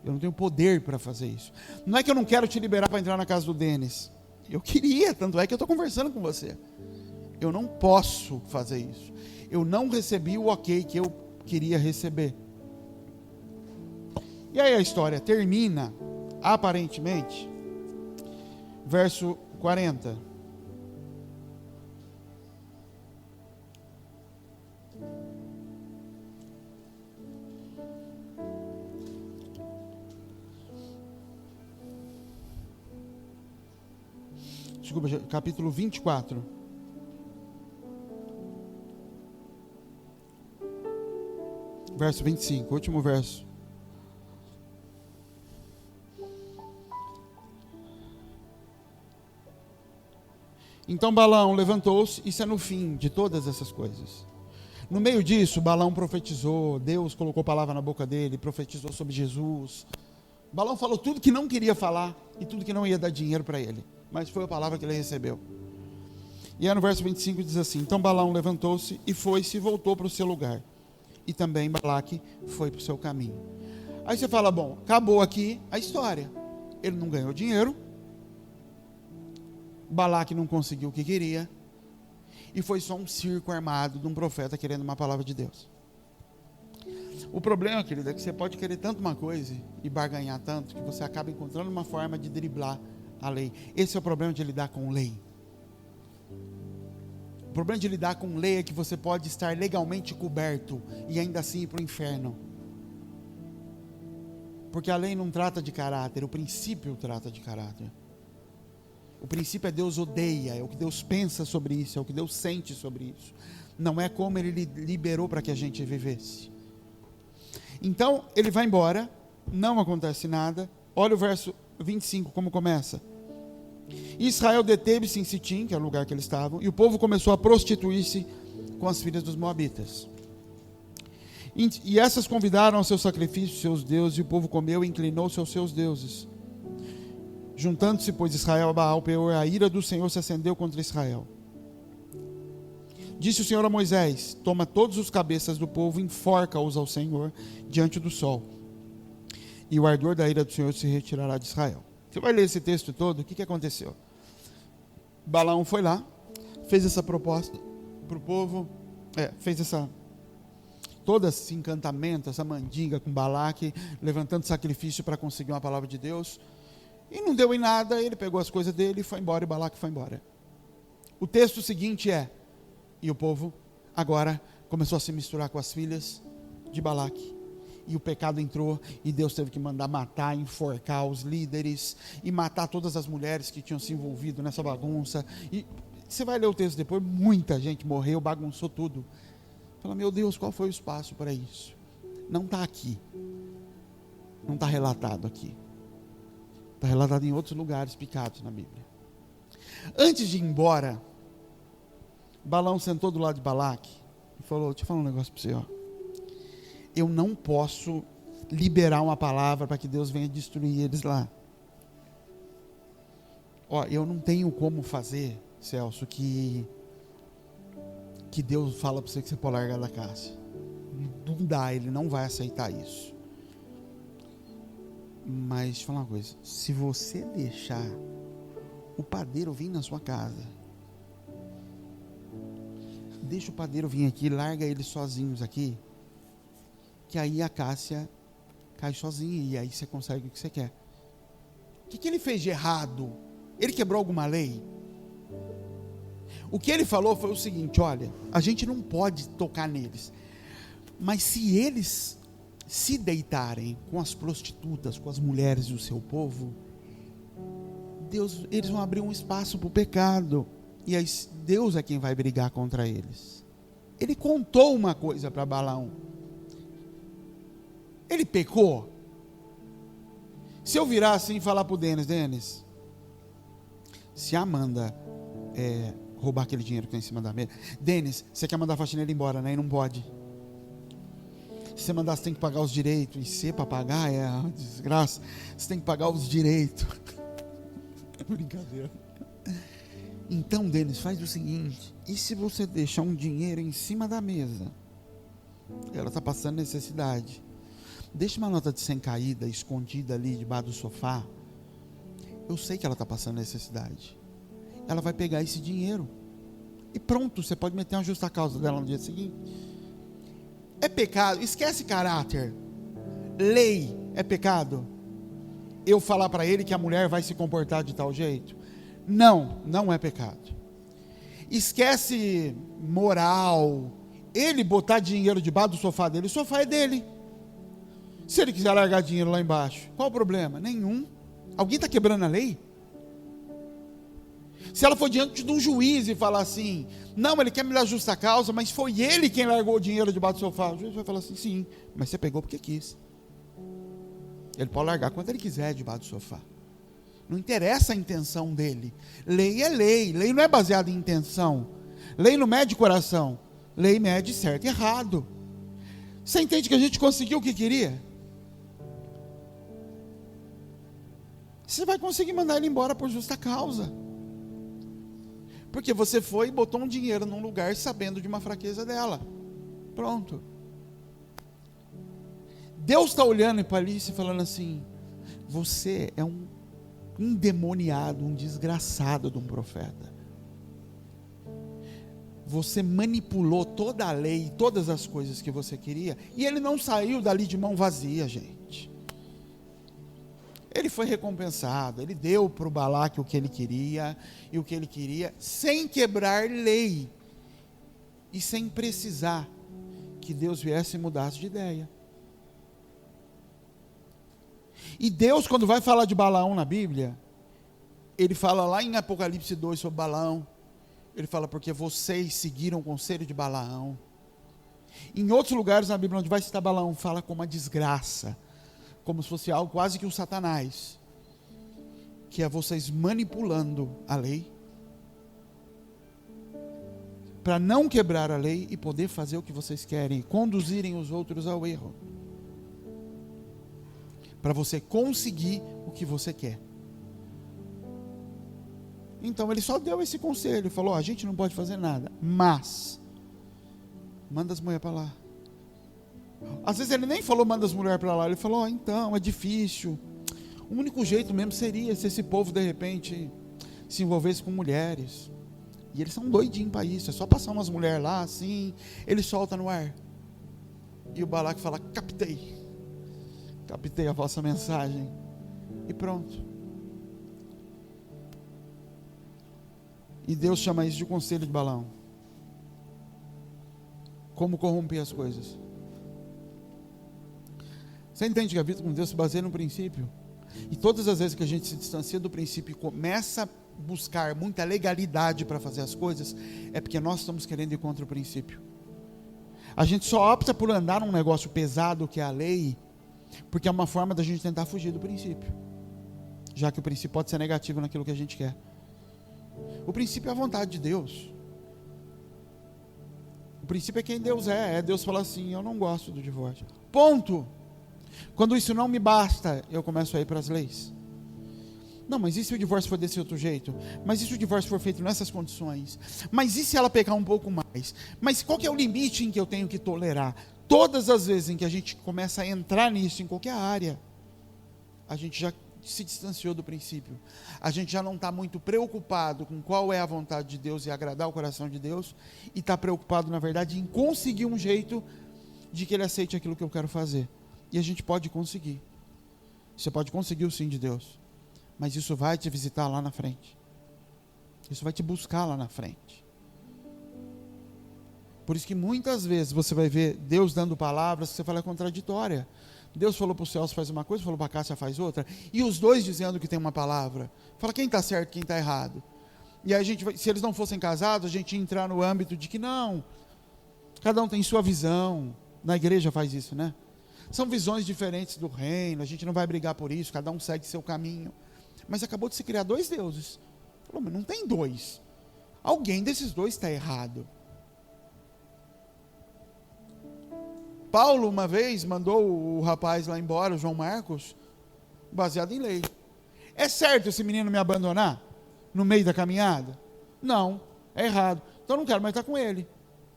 Eu não tenho poder para fazer isso. Não é que eu não quero te liberar para entrar na casa do Denis. Eu queria, tanto é que eu estou conversando com você. Eu não posso fazer isso. Eu não recebi o ok que eu queria receber. E aí a história termina, aparentemente, verso 40. Desculpa, capítulo 24. Verso 25, último verso. Então Balaão levantou-se, isso é no fim de todas essas coisas. No meio disso, Balaão profetizou, Deus colocou palavra na boca dele, profetizou sobre Jesus. Balaão falou tudo que não queria falar e tudo que não ia dar dinheiro para ele, mas foi a palavra que ele recebeu. E aí no verso 25 diz assim, então Balaão levantou-se e foi-se e voltou para o seu lugar. E também Balaque foi para o seu caminho. Aí você fala, bom, acabou aqui a história. Ele não ganhou dinheiro, Balaque não conseguiu o que queria, e foi só um circo armado de um profeta querendo uma palavra de Deus. O problema, querido, é que você pode querer tanto uma coisa e barganhar tanto, que você acaba encontrando uma forma de driblar a lei. Esse é o problema de lidar com lei. O problema de lidar com lei é que você pode estar legalmente coberto e ainda assim ir para o inferno. Porque a lei não trata de caráter, o princípio trata de caráter. O princípio é Deus odeia, é o que Deus pensa sobre isso, é o que Deus sente sobre isso. Não é como Ele liberou para que a gente vivesse. Então, ele vai embora, não acontece nada. Olha o verso 25, como começa. Israel deteve-se em Sitim, que é o lugar que eles estavam, e o povo começou a prostituir-se com as filhas dos moabitas. E essas convidaram ao seu sacrifício seus deuses, e o povo comeu e inclinou-se aos seus deuses. Juntando-se, pois, Israel a Baal Peor, a ira do Senhor se acendeu contra Israel. Disse o Senhor a Moisés: toma todos os cabeças do povo, enforca-os ao Senhor diante do sol, e o ardor da ira do Senhor se retirará de Israel. Você vai ler esse texto todo, o que aconteceu? Balaão foi lá, fez essa proposta para o povo, fez todo esse encantamento, essa mandinga com Balaque, levantando sacrifício para conseguir uma palavra de Deus, e não deu em nada. Ele pegou as coisas dele e foi embora, e Balaque foi embora. O texto seguinte e o povo agora começou a se misturar com as filhas de Balaque, e o pecado entrou, e Deus teve que mandar matar, enforcar os líderes, e matar todas as mulheres que tinham se envolvido nessa bagunça. E você vai ler o texto depois, muita gente morreu, bagunçou tudo. Fala, meu Deus, qual foi o espaço para isso? Não está aqui, não está relatado aqui, está relatado em outros lugares picados na Bíblia. Antes de ir embora, Balaão sentou do lado de Balaque e falou: deixa eu falar um negócio para você, ó. Eu não posso liberar uma palavra para que Deus venha destruir eles lá. Ó, eu não tenho como fazer, Celso, que Deus fala para você que você pode largar da casa. Não dá, ele não vai aceitar isso. Mas deixa eu falar uma coisa: se você deixar o padeiro vir na sua casa, deixa o padeiro vir aqui, larga eles sozinhos aqui, que aí a Cássia cai sozinha, e aí você consegue o que você quer. O que ele fez de errado? Ele quebrou alguma lei? O que ele falou foi o seguinte: olha, a gente não pode tocar neles, mas se eles se deitarem com as prostitutas, com as mulheres do seu povo, eles vão abrir um espaço para o pecado, e aí Deus é quem vai brigar contra eles. Ele contou uma coisa para Balaão. Ele pecou? Se eu virar assim e falar para o Denis, se a Amanda roubar aquele dinheiro que está em cima da mesa, Denis, você quer mandar a faxineira embora, né? E não pode. Se você mandar, você tem que pagar os direitos. E se para pagar é uma desgraça. Você tem que pagar os direitos. Brincadeira. Então, Denis, faz o seguinte: e se você deixar um dinheiro em cima da mesa? Ela está passando necessidade. Deixa uma nota de 100 caída, escondida ali debaixo do sofá. Eu sei que ela está passando necessidade. Ela vai pegar esse dinheiro e pronto, você pode meter uma justa causa dela no dia seguinte. É pecado? Esquece caráter. Lei é pecado? Eu falar para ele que a mulher vai se comportar de tal jeito? Não, não é pecado. Esquece moral. Ele botar dinheiro debaixo do sofá dele, o sofá é dele. Se ele quiser largar dinheiro lá embaixo, qual o problema? Nenhum. Alguém está quebrando a lei? Se ela for diante de um juiz e falar assim: não, ele quer me dar justa causa, mas foi ele quem largou o dinheiro debaixo do sofá, o juiz vai falar assim: sim, mas você pegou porque quis. Ele pode largar quando ele quiser debaixo do sofá. Não interessa a intenção dele. Lei é lei. Lei não é baseada em intenção. Lei não mede coração. Lei mede certo e errado. Você entende que a gente conseguiu o que queria? Você vai conseguir mandar ele embora por justa causa. Porque você foi e botou um dinheiro num lugar sabendo de uma fraqueza dela. Pronto. Deus está olhando para Alice e falando assim: você é um endemoniado, um desgraçado de um profeta. Você manipulou toda a lei, todas as coisas que você queria, e ele não saiu dali de mão vazia, gente. Ele foi recompensado, ele deu para o Balaque o que ele queria, e o que ele queria, sem quebrar lei, e sem precisar que Deus viesse e mudasse de ideia. E Deus, quando vai falar de Balaão na Bíblia, ele fala lá em Apocalipse 2 sobre Balaão, ele fala: porque vocês seguiram o conselho de Balaão. Em outros lugares na Bíblia onde vai citar Balaão, fala como uma desgraça, como se fosse algo quase que um Satanás, que é vocês manipulando a lei. para não quebrar a lei e poder fazer o que vocês querem, conduzirem os outros ao erro. Para você conseguir o que você quer. Então ele só deu esse conselho, falou: a gente não pode fazer nada, mas manda as mulheres para lá. Às vezes ele nem falou manda as mulheres para lá, ele falou: então é difícil. O único jeito mesmo seria se esse povo de repente se envolvesse com mulheres. E eles são doidinhos para isso, é só passar umas mulheres lá assim, ele solta no ar. E o Balaque fala: captei a vossa mensagem. E pronto. E Deus chama isso de conselho de Balaão. Como corromper as coisas. Você entende que a vida com Deus se baseia no princípio? E todas as vezes que a gente se distancia do princípio e começa a buscar muita legalidade para fazer as coisas, é porque nós estamos querendo ir contra o princípio. A gente só opta por andar num negócio pesado que é a lei, porque é uma forma da gente tentar fugir do princípio, já que o princípio pode ser negativo naquilo que a gente quer. O princípio é a vontade de Deus. O princípio é quem Deus é. Deus fala assim: eu não gosto do divórcio. Ponto. Quando isso não me basta, eu começo a ir para as leis. Não, mas e se o divórcio for desse outro jeito? Mas e se o divórcio for feito nessas condições? Mas e se ela pecar um pouco mais? Mas qual que é o limite em que eu tenho que tolerar? Todas as vezes em que a gente começa a entrar nisso, em qualquer área, a gente já se distanciou do princípio. A gente já não está muito preocupado com qual é a vontade de Deus e agradar o coração de Deus, e está preocupado, na verdade, em conseguir um jeito de que Ele aceite aquilo que eu quero fazer. E a gente pode conseguir. Você pode conseguir o sim de Deus, mas isso vai te visitar lá na frente. Isso vai te buscar lá na frente. Por isso que muitas vezes você vai ver Deus dando palavras que você fala é contraditória. Deus falou para o Celso faz uma coisa, falou para a Cássia faz outra, e os dois dizendo que tem uma palavra. Fala quem está certo, quem está errado. E aí a gente vai, se eles não fossem casados, a gente ia entrar no âmbito de que não, cada um tem sua visão. Na igreja faz isso, né? São visões diferentes do reino, a gente não vai brigar por isso, cada um segue seu caminho. Mas acabou de se criar dois deuses. Falou: mas não tem dois. Alguém desses dois está errado. Paulo uma vez mandou o rapaz lá embora, o João Marcos, baseado em lei. É certo esse menino me abandonar no meio da caminhada? Não, é errado. Então não quero mais estar com ele.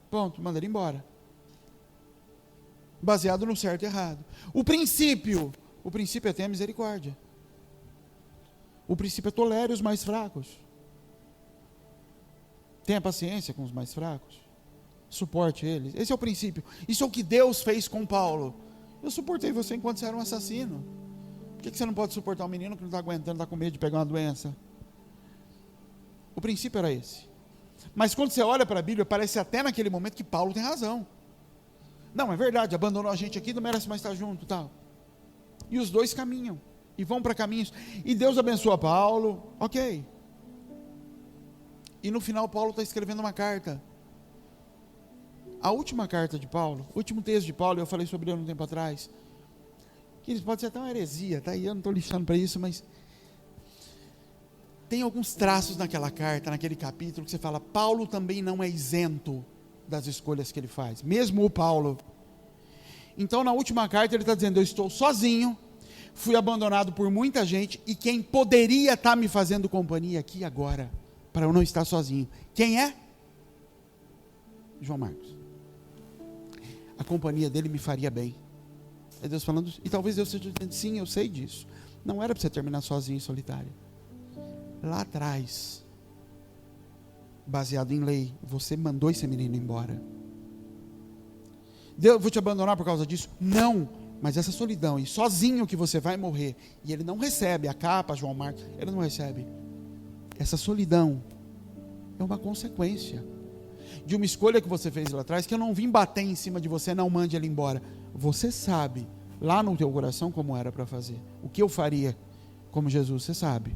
Ponto, manda ele embora. Baseado no certo e errado. O princípio é ter a misericórdia. O princípio é tolere os mais fracos. Tenha paciência com os mais fracos. Suporte eles. Esse é o princípio. Isso é o que Deus fez com Paulo. Eu suportei você enquanto você era um assassino. Por que você não pode suportar um menino que não está aguentando, está com medo de pegar uma doença? O princípio era esse. Mas quando você olha para a Bíblia, parece até naquele momento que Paulo tem razão. Não, é verdade, abandonou a gente aqui, não merece mais estar junto, tal. E os dois caminham, e vão para caminhos. E Deus abençoa Paulo, ok. E no final Paulo está escrevendo uma carta. A última carta de Paulo, o último texto de Paulo, eu falei sobre ele um tempo atrás, que isso pode ser até uma heresia, tá? E eu não estou lixando para isso, mas tem alguns traços naquela carta, naquele capítulo, que você fala: Paulo também não é isento das escolhas que ele faz, mesmo o Paulo. Então na última carta ele está dizendo: eu estou sozinho, fui abandonado por muita gente, e quem poderia estar me fazendo companhia aqui agora, para eu não estar sozinho, quem é? João Marcos. A companhia dele me faria bem. É Deus falando, e talvez Deus esteja dizendo: sim, eu sei disso, não era para você terminar sozinho e solitário. Lá atrás, baseado em lei, você mandou esse menino embora. Deus, vou te abandonar por causa disso? Não, mas essa solidão, e sozinho que você vai morrer, e ele não recebe a capa, João Marcos, ele não recebe. Essa solidão é uma consequência de uma escolha que você fez lá atrás, que eu não vim bater em cima de você: não mande ele embora. Você sabe, lá no teu coração, como era para fazer. O que eu faria como Jesus, você sabe.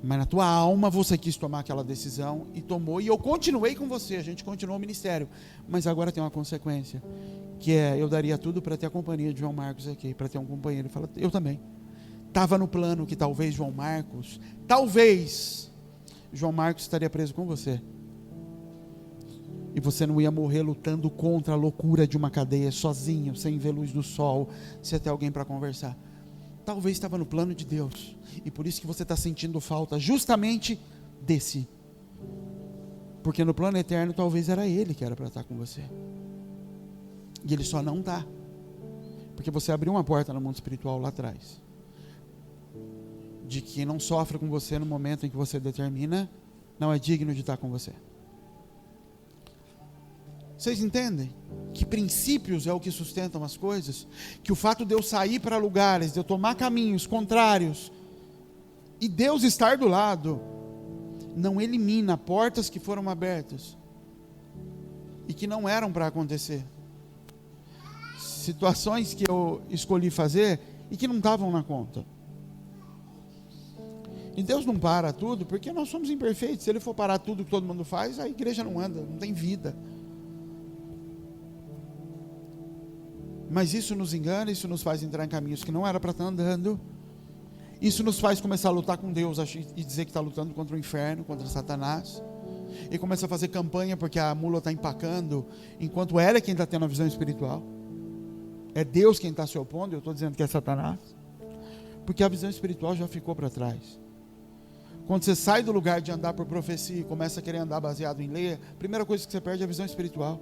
Mas na tua alma você quis tomar aquela decisão e tomou, e eu continuei com você, a gente continuou o ministério, mas agora tem uma consequência, que é: eu daria tudo para ter a companhia de João Marcos aqui, para ter um companheiro. Ele fala: eu também. Estava no plano que talvez João Marcos estaria preso com você, E você não ia morrer lutando contra a loucura de uma cadeia, sozinho, sem ver luz do sol, sem ter alguém para conversar. Talvez estava no plano de Deus, e por isso que você está sentindo falta justamente desse. Porque no plano eterno talvez era Ele que era para estar com você. E Ele só não está. Porque você abriu uma porta no mundo espiritual lá atrás. De que não sofre com você no momento em que você determina, não é digno de estar com você. Vocês entendem? Que princípios é o que sustentam as coisas? Que o fato de eu sair para lugares, de eu tomar caminhos contrários, e Deus estar do lado, não elimina portas que foram abertas, e que não eram para acontecer. Situações que eu escolhi fazer, e que não estavam na conta. E Deus não para tudo, porque nós somos imperfeitos. Se Ele for parar tudo que todo mundo faz, a igreja não anda, não tem vida. Mas isso nos engana, isso nos faz entrar em caminhos que não era para estar andando. Isso nos faz começar a lutar com Deus e dizer que está lutando contra o inferno, contra Satanás. E começa a fazer campanha porque a mula está empacando, enquanto ela é quem está tendo a visão espiritual. É Deus quem está se opondo, eu estou dizendo que é Satanás. Porque a visão espiritual já ficou para trás. Quando você sai do lugar de andar por profecia e começa a querer andar baseado em lei, a primeira coisa que você perde é a visão espiritual.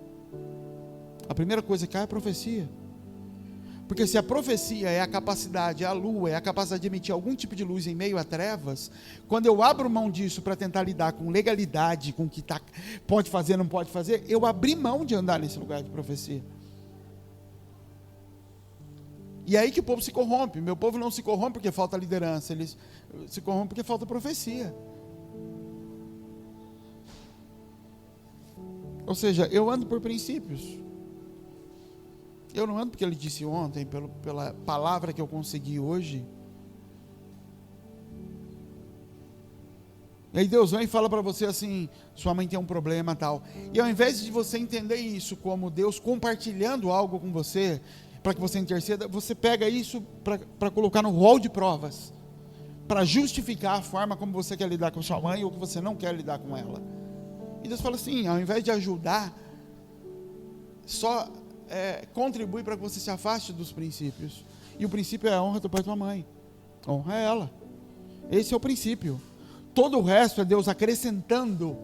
A primeira coisa que cai é a profecia. Porque se a profecia é a capacidade, é a lua, é a capacidade de emitir algum tipo de luz em meio a trevas, quando eu abro mão disso para tentar lidar com legalidade, com o que pode fazer, não pode fazer, eu abri mão de andar nesse lugar de profecia. E é aí que o povo se corrompe. Meu povo não se corrompe porque falta liderança, eles se corrompem porque falta profecia. Ou seja, eu ando por princípios. Eu não ando porque Ele disse ontem, pela palavra que eu consegui hoje. E aí Deus vem e fala para você assim, sua mãe tem um problema tal. E ao invés de você entender isso como Deus compartilhando algo com você, para que você interceda, você pega isso para colocar no rol de provas, para justificar a forma como você quer lidar com sua mãe ou que você não quer lidar com ela. E Deus fala assim, ao invés de ajudar, só contribui para que você se afaste dos princípios. E o princípio é a honra do pai e da mãe. Honra ela. Esse é o princípio. Todo o resto é Deus acrescentando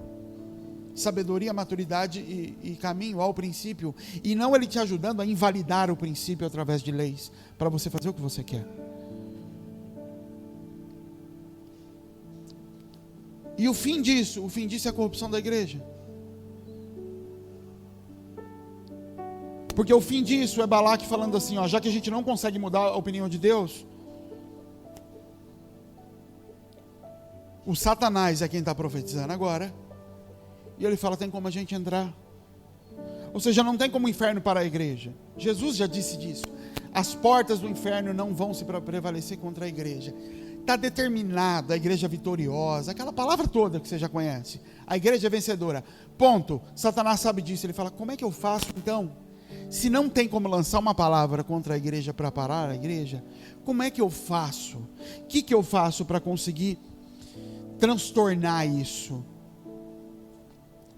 sabedoria, maturidade e caminho ao princípio, e não Ele te ajudando a invalidar o princípio através de leis, para você fazer o que você quer. E o fim disso é a corrupção da igreja. Porque o fim disso é Balaque falando assim, ó, já que a gente não consegue mudar a opinião de Deus, o Satanás é quem está profetizando agora, e ele fala, tem como a gente entrar. Ou seja, não tem como o inferno parar a igreja. Jesus já disse disso. As portas do inferno não vão se prevalecer contra a igreja. Está determinado, a igreja vitoriosa, aquela palavra toda que você já conhece. A igreja é vencedora. Ponto. Satanás sabe disso. Ele fala, como é que eu faço então? Se não tem como lançar uma palavra contra a igreja para parar a igreja, como é que eu faço? O que eu faço para conseguir transtornar isso?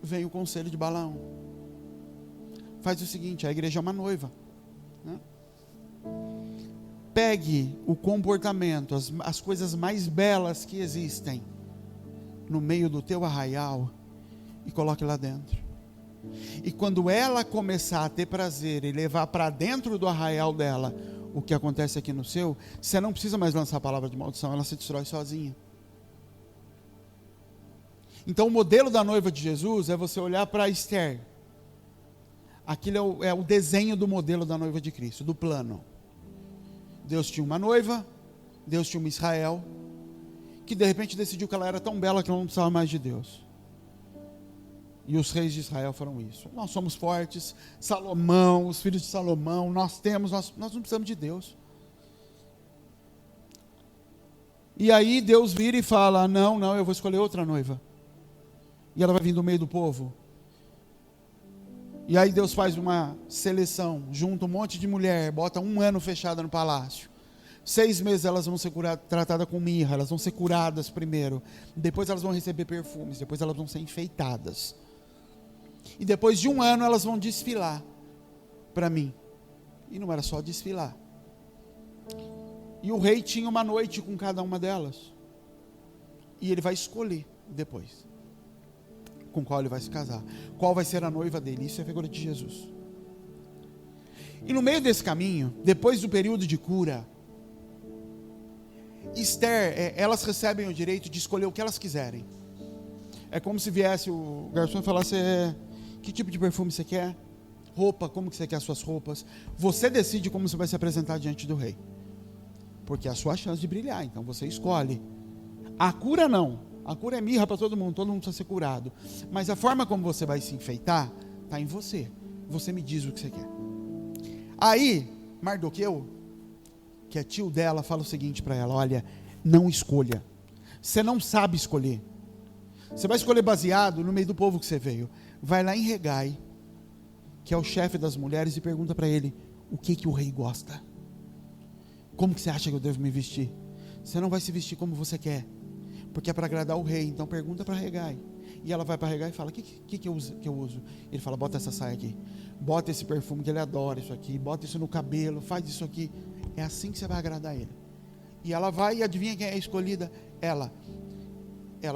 Vem o conselho de Balaão. Faz o seguinte, a igreja é uma noiva, né? Pegue o comportamento, as coisas mais belas que existem no meio do teu arraial e coloque lá dentro. E quando ela começar a ter prazer e levar para dentro do arraial dela o que acontece aqui no seu, você não precisa mais lançar a palavra de maldição, ela se destrói sozinha. Então o modelo da noiva de Jesus é você olhar para Esther. Aquilo é o desenho do modelo da noiva de Cristo, do plano. Deus tinha uma noiva, Deus tinha uma Israel, que de repente decidiu que ela era tão bela que ela não precisava mais de Deus. E os reis de Israel foram isso. Nós somos fortes, Salomão, os filhos de Salomão, nós não precisamos de Deus. E aí Deus vira e fala, não, eu vou escolher outra noiva. E ela vai vir do meio do povo. E aí Deus faz uma seleção, junta um monte de mulher, bota 1 ano fechada no palácio. 6 meses elas vão ser tratadas com mirra, elas vão ser curadas primeiro. Depois elas vão receber perfumes, depois elas vão ser enfeitadas. E depois de 1 ano elas vão desfilar para mim. E não era só desfilar. E o rei tinha uma noite com cada uma delas. E ele vai escolher depois com qual ele vai se casar, qual vai ser a noiva dele. Isso é a figura de Jesus. E no meio desse caminho, depois do período de cura, Esther, elas recebem o direito de escolher o que elas quiserem. É como se viesse o garçom e falasse: que tipo de perfume você quer? Roupa, como que você quer as suas roupas? Você decide como você vai se apresentar diante do rei, porque é a sua chance de brilhar, então você escolhe. A cura não, a cura é mirra para todo mundo precisa ser curado, mas a forma como você vai se enfeitar, está em você. Você me diz o que você quer. Aí, Mardoqueu, que é tio dela, fala o seguinte para ela: olha, não escolha, você não sabe escolher, você vai escolher baseado no meio do povo que você veio. Vai lá em Hegai, que é o chefe das mulheres, e pergunta para ele: o que o rei gosta? Como que você acha que eu devo me vestir? Você não vai se vestir como você quer, porque é para agradar o rei. Então pergunta para Hegai. E ela vai para Hegai e fala: o que eu uso? Ele fala: bota essa saia aqui, bota esse perfume que ele adora, isso aqui, bota isso no cabelo, faz isso aqui. É assim que você vai agradar ele. E ela vai, e adivinha quem é a escolhida? Ela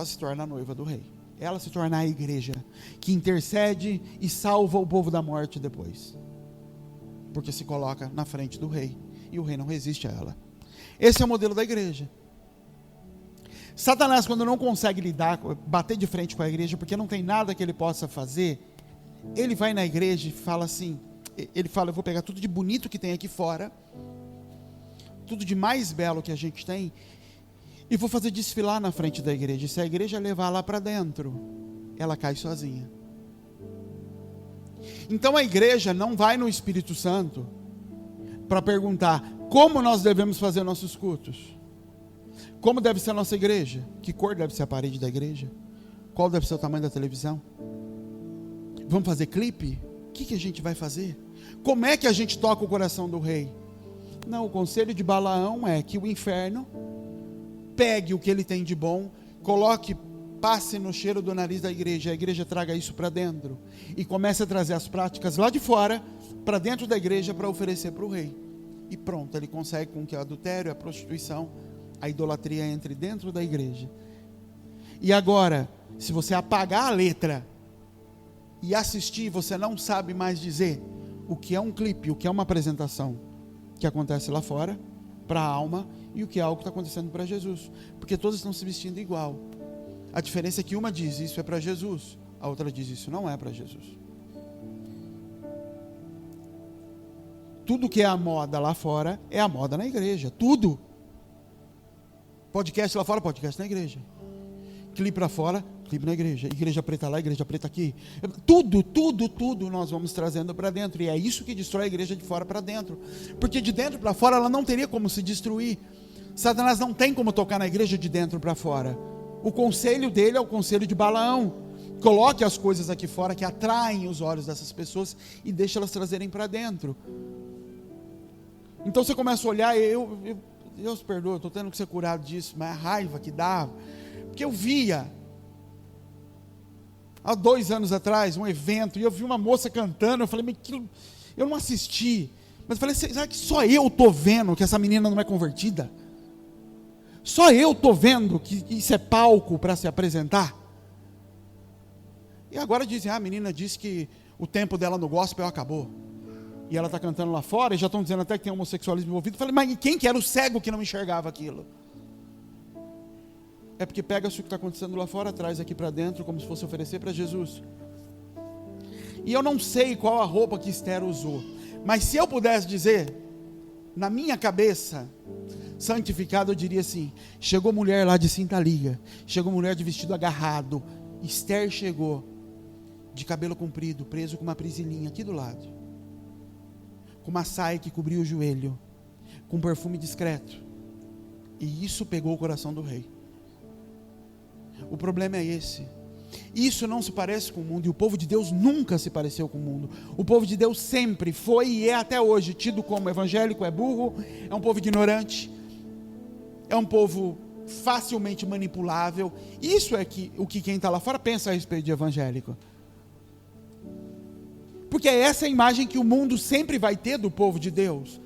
se torna a noiva do rei. Ela se torna a igreja que intercede e salva o povo da morte depois, porque se coloca na frente do rei, e o rei não resiste a ela. Esse é o modelo da igreja. Satanás, quando não consegue bater de frente com a igreja, porque não tem nada que ele possa fazer, ele vai na igreja e fala assim, ele fala: eu vou pegar tudo de bonito que tem aqui fora, tudo de mais belo que a gente tem, e vou fazer desfilar na frente da igreja. E se a igreja levar lá para dentro, ela cai sozinha. Então a igreja não vai no Espírito Santo para perguntar como nós devemos fazer nossos cultos, como deve ser a nossa igreja, que cor deve ser a parede da igreja, qual deve ser o tamanho da televisão, vamos fazer clipe? O que a gente vai fazer? Como é que a gente toca o coração do rei? Não, o conselho de Balaão é que o inferno pegue o que ele tem de bom, passe no cheiro do nariz da igreja, a igreja traga isso para dentro, e comece a trazer as práticas lá de fora, para dentro da igreja, para oferecer para o rei. E pronto, ele consegue com que o adultério, a prostituição, a idolatria entre dentro da igreja. E agora, se você apagar a letra e assistir, você não sabe mais dizer o que é um clipe, o que é uma apresentação que acontece lá fora para a alma, e o que é algo que está acontecendo para Jesus, porque todos estão se vestindo igual. A diferença é que uma diz: isso é para Jesus, a outra diz: isso não é para Jesus. Tudo que é a moda lá fora é a moda na igreja, tudo. Podcast lá fora, podcast na igreja. Clipe lá fora, clipe na igreja. Igreja preta lá, igreja preta aqui. Tudo nós vamos trazendo para dentro. E é isso que destrói a igreja de fora para dentro. Porque de dentro para fora ela não teria como se destruir. Satanás não tem como tocar na igreja de dentro para fora. O conselho dele é o conselho de Balaão: coloque as coisas aqui fora que atraem os olhos dessas pessoas e deixe elas trazerem para dentro. Então você começa a olhar, Deus perdoa, estou tendo que ser curado disso, mas a raiva que dava, porque eu via há 2 anos atrás um evento, e eu vi uma moça cantando, eu falei: mas eu não assisti, mas eu falei: será que só eu estou vendo que essa menina não é convertida? Só eu estou vendo que isso é palco para se apresentar? E agora dizem: a menina disse que o tempo dela no gospel acabou, e ela está cantando lá fora, e já estão dizendo até que tem homossexualismo envolvido. Eu falei: mas quem que era o cego que não enxergava aquilo? É porque pega-se o que está acontecendo lá fora, traz aqui para dentro, como se fosse oferecer para Jesus. E eu não sei qual a roupa que Esther usou, mas se eu pudesse dizer, na minha cabeça santificada, eu diria assim: chegou mulher lá de cinta liga, chegou mulher de vestido agarrado. Esther chegou de cabelo comprido, preso com uma prisilinha aqui do lado, com uma saia que cobria o joelho, com um perfume discreto, e isso pegou o coração do rei. O problema é esse: isso não se parece com o mundo, e o povo de Deus nunca se pareceu com o mundo. O povo de Deus sempre foi e é até hoje tido como evangélico, é burro, é um povo ignorante, é um povo facilmente manipulável. Isso é o que quem está lá fora pensa a respeito de evangélico. Porque essa é a imagem que o mundo sempre vai ter do povo de Deus.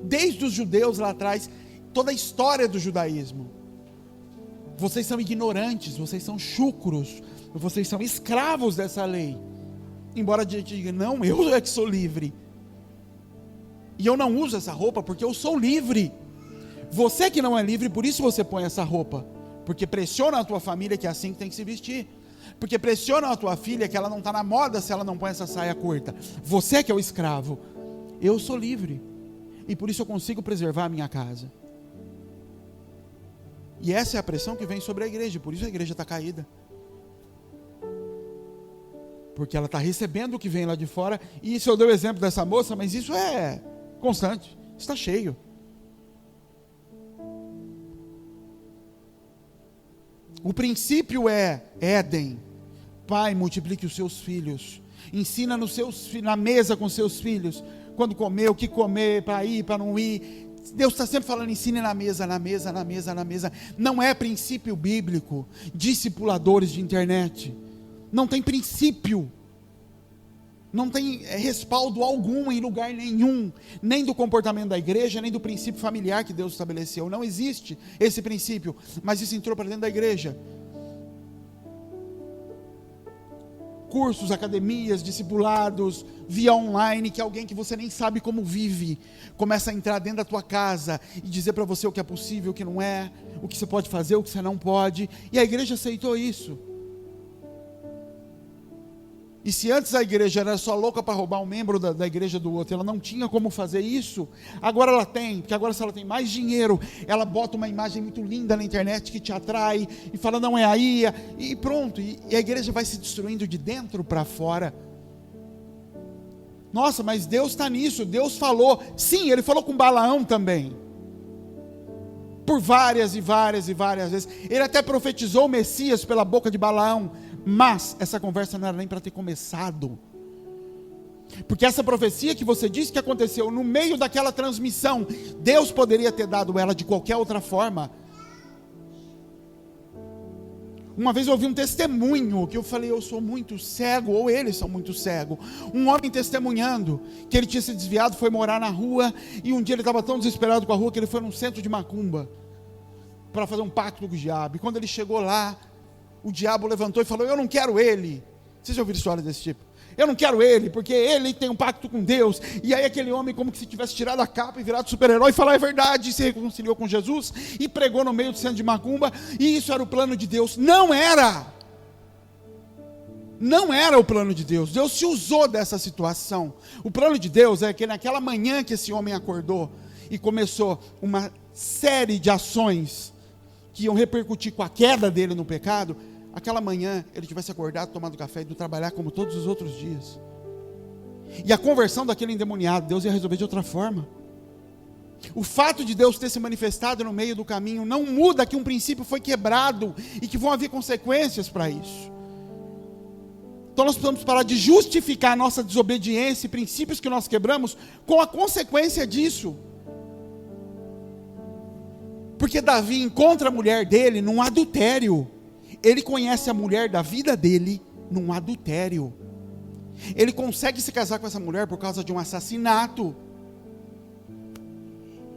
Desde os judeus lá atrás, toda a história do judaísmo. Vocês são ignorantes, vocês são chucros, vocês são escravos dessa lei. Embora a gente diga, não, eu é que sou livre. E eu não uso essa roupa porque eu sou livre. Você que não é livre, por isso você põe essa roupa. Porque pressiona a tua família que é assim que tem que se vestir. Porque pressiona a tua filha que ela não está na moda se ela não põe essa saia curta. Você que é o escravo. Eu sou livre. E por isso eu consigo preservar a minha casa. E essa é a pressão que vem sobre a igreja. Por isso a igreja está caída. Porque ela está recebendo o que vem lá de fora. E isso eu dei o exemplo dessa moça, mas isso é constante. Está cheio. O princípio é Éden. Pai, multiplique os seus filhos. Ensina na mesa com seus filhos. Quando comer, o que comer, para ir, para não ir. Deus está sempre falando, ensine na mesa, na mesa, na mesa, na mesa. Não é princípio bíblico. Discipuladores de internet. Não tem princípio. Não tem respaldo algum em lugar nenhum. Nem do comportamento da igreja, nem do princípio familiar que Deus estabeleceu. Não existe esse princípio. Mas isso entrou para dentro da igreja. Cursos, academias, discipulados, via online, que alguém que você nem sabe como vive, começa a entrar dentro da tua casa e dizer para você o que é possível, o que não é, o que você pode fazer, o que você não pode, e a igreja aceitou isso. E se antes a igreja era só louca para roubar um membro da igreja do outro, ela não tinha como fazer isso, agora ela tem, porque agora se ela tem mais dinheiro, ela bota uma imagem muito linda na internet que te atrai, e fala não é aí, e pronto, e a igreja vai se destruindo de dentro para fora. Nossa, mas Deus está nisso, Deus falou, sim, Ele falou com Balaão também, por várias e várias e várias vezes, Ele até profetizou o Messias pela boca de Balaão, mas essa conversa não era nem para ter começado, porque essa profecia que você disse que aconteceu no meio daquela transmissão, Deus poderia ter dado ela de qualquer outra forma. Uma vez eu ouvi um testemunho, que eu falei, eu sou muito cego, ou eles são muito cegos, um homem testemunhando, que ele tinha se desviado, foi morar na rua, e um dia ele estava tão desesperado com a rua, que ele foi num centro de macumba, para fazer um pacto com o diabo, e quando ele chegou lá, o diabo levantou e falou, eu não quero ele. Vocês já ouviram história desse tipo? Eu não quero ele, porque ele tem um pacto com Deus. E aí aquele homem como que se tivesse tirado a capa e virado super-herói, falou, é verdade, se reconciliou com Jesus, e pregou no meio do centro de macumba, e isso era o plano de Deus. Não era! Não era o plano de Deus. Deus se usou dessa situação. O plano de Deus é que naquela manhã que esse homem acordou, e começou uma série de ações, que iam repercutir com a queda dele no pecado, aquela manhã ele tivesse acordado, tomado café e ido trabalhar como todos os outros dias. E a conversão daquele endemoniado, Deus ia resolver de outra forma. O fato de Deus ter se manifestado no meio do caminho não muda que um princípio foi quebrado e que vão haver consequências para isso. Então nós precisamos parar de justificar a nossa desobediência e princípios que nós quebramos com a consequência disso. Porque Davi encontra a mulher dele num adultério. Ele conhece a mulher da vida dele num adultério. Ele consegue se casar com essa mulher por causa de um assassinato.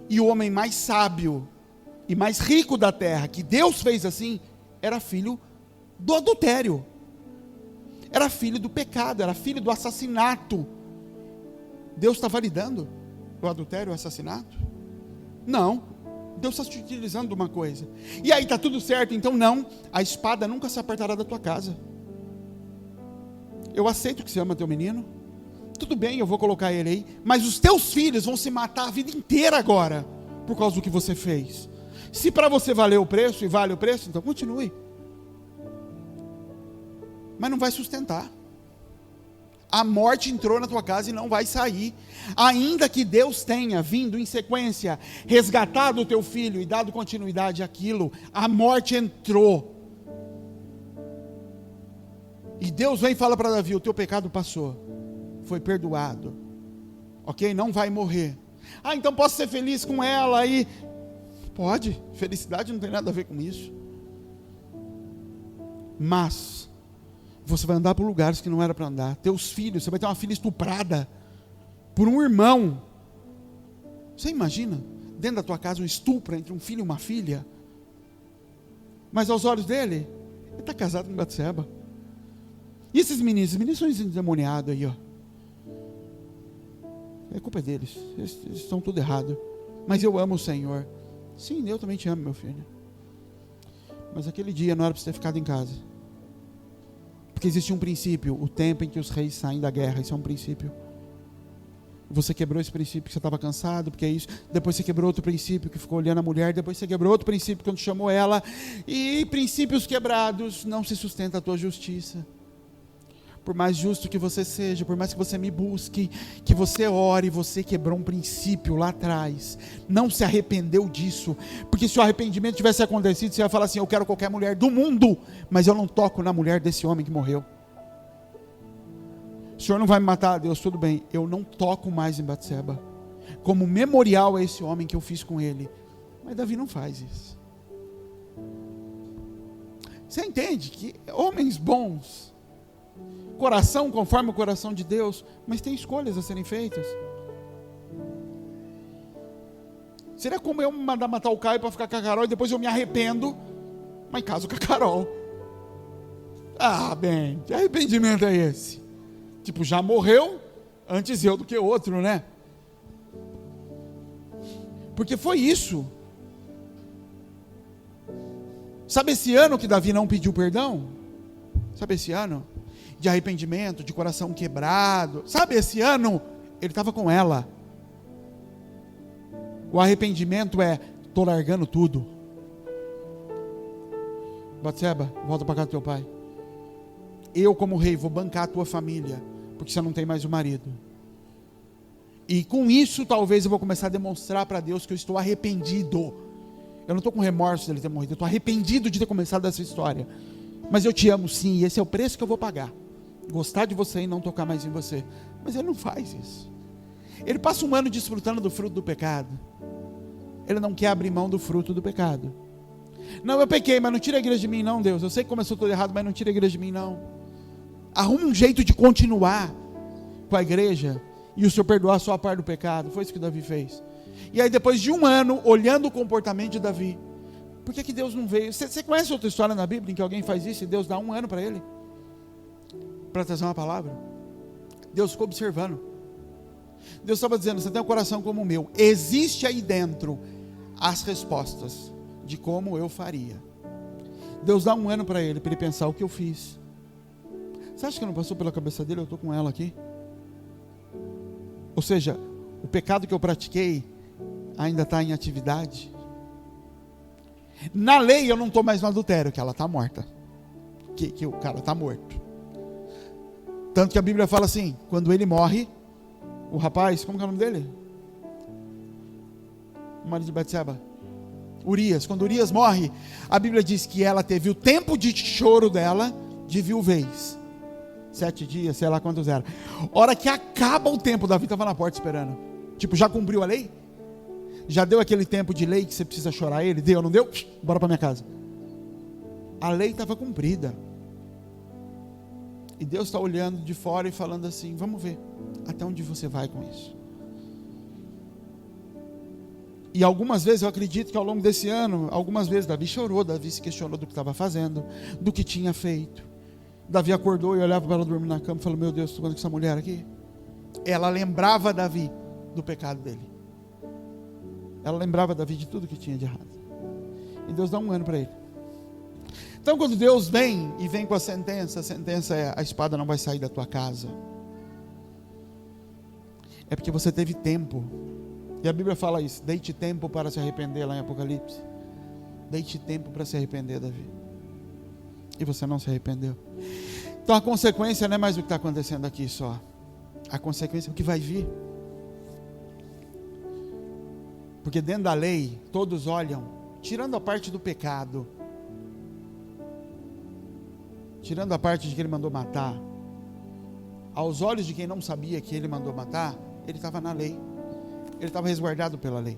E o homem mais sábio e mais rico da terra, que Deus fez assim, era filho do adultério. Era filho do pecado, era filho do assassinato. Deus está validando o adultério, o assassinato? Não. Deus está te utilizando de uma coisa. E aí está tudo certo, então não, a espada nunca se apartará da tua casa. Eu aceito que você ama teu menino, tudo bem, eu vou colocar ele aí, mas os teus filhos vão se matar a vida inteira agora, por causa do que você fez. Se para você valeu o preço, e vale o preço, então continue. Mas não vai sustentar. A morte entrou na tua casa e não vai sair. Ainda que Deus tenha vindo em sequência, resgatado o teu filho e dado continuidade àquilo, a morte entrou. E Deus vem e fala para Davi, o teu pecado passou, foi perdoado. Ok? Não vai morrer. Ah, então posso ser feliz com ela aí? Pode, felicidade não tem nada a ver com isso. Mas Você vai andar por lugares que não era para andar. Teus filhos, você vai ter uma filha estuprada por um irmão. Você imagina, dentro da tua casa, um estupro entre um filho e uma filha? Mas aos olhos dele, ele está casado com Batseba. E esses meninos são endemoniados aí, ó. A culpa é deles, eles estão tudo errado. Mas eu amo o Senhor. Sim, eu também te amo, meu filho. Mas aquele dia não era para você ter ficado em casa. Porque existe um princípio, o tempo em que os reis saem da guerra, isso é um princípio. Você quebrou esse princípio que você estava cansado, porque é isso. Depois você quebrou outro princípio que ficou olhando a mulher. Depois você quebrou outro princípio quando chamou ela. E princípios quebrados não se sustenta a tua justiça. Por mais justo que você seja, por mais que você me busque, que você ore, você quebrou um princípio lá atrás. Não se arrependeu disso. Porque se o arrependimento tivesse acontecido, você ia falar assim: eu quero qualquer mulher do mundo, mas eu não toco na mulher desse homem que morreu. O Senhor não vai me matar, Deus, tudo bem. Eu não toco mais em Batseba. Como memorial a esse homem que eu fiz com ele. Mas Davi não faz isso. Você entende que homens bons, coração conforme o coração de Deus, mas tem escolhas a serem feitas. Seria como eu me mandar matar o Caio para ficar com a Carol e depois eu me arrependo, mas caso com a Carol. Ah, bem, que arrependimento é esse? Tipo, já morreu antes eu do que outro, né? Porque foi isso. Sabe esse ano que Davi não pediu perdão? Sabe esse ano? De arrependimento, de coração quebrado. Sabe esse ano? Ele estava com ela. O arrependimento é: estou largando tudo. Batseba, volta para casa do teu pai. Eu, como rei, vou bancar a tua família, porque você não tem mais o marido. E com isso, talvez eu vou começar a demonstrar para Deus que eu estou arrependido. Eu não estou com remorso dele ter morrido, eu estou arrependido de ter começado essa história. Mas eu te amo sim, e esse é o preço que eu vou pagar. Gostar de você e não tocar mais em você. Mas ele não faz isso. Ele passa um ano desfrutando do fruto do pecado. Ele não quer abrir mão do fruto do pecado. Não, eu pequei, mas não tira a igreja de mim não, Deus. Eu sei que começou tudo errado, mas não tira a igreja de mim não. Arruma um jeito de continuar com a igreja e o Senhor perdoar a sua parte do pecado. Foi isso que Davi fez. E aí depois de um ano, olhando o comportamento de Davi, por que Deus não veio? Você conhece outra história na Bíblia em que alguém faz isso e Deus dá um ano para ele? Para trazer uma palavra? Deus ficou observando. Deus estava dizendo: você tem um coração como o meu. Existe aí dentro as respostas de como eu faria. Deus dá um ano para ele pensar: o que eu fiz? Você acha que não passou pela cabeça dele? Eu estou com ela aqui. Ou seja, o pecado que eu pratiquei ainda está em atividade. Na lei eu não estou mais no adultério, que ela está morta, que o cara está morto. Tanto que a Bíblia fala assim: quando ele morre, o rapaz, como que é o nome dele? O marido de Batseba, Urias. Quando Urias morre, a Bíblia diz que ela teve o tempo de choro dela de viuvez. 7 dias, sei lá quantos era. Hora que acaba o tempo, Davi estava na porta esperando. Tipo, já cumpriu a lei? Já deu aquele tempo de lei que você precisa chorar ele? Deu, não deu? Bora para minha casa. A lei estava cumprida. E Deus está olhando de fora e falando assim: vamos ver até onde você vai com isso. E algumas vezes, eu acredito que ao longo desse ano, algumas vezes Davi chorou, Davi se questionou do que estava fazendo, do que tinha feito. Davi acordou e olhava para ela dormir na cama e falou: meu Deus, estou vendo com essa mulher aqui. Ela lembrava Davi do pecado dele. Ela lembrava Davi de tudo que tinha de errado. E Deus dá um ano para ele. Então quando Deus vem e vem com a sentença é: a espada não vai sair da tua casa. É porque você teve tempo. E a Bíblia fala isso: deite tempo para se arrepender, lá em Apocalipse. Deite tempo para se arrepender, Davi. E você não se arrependeu. Então a consequência não é mais o que está acontecendo aqui só. A consequência é o que vai vir. Porque dentro da lei, todos olham, tirando a parte do pecado, tirando a parte de que ele mandou matar, aos olhos de quem não sabia que ele mandou matar, ele estava na lei. Ele estava resguardado pela lei.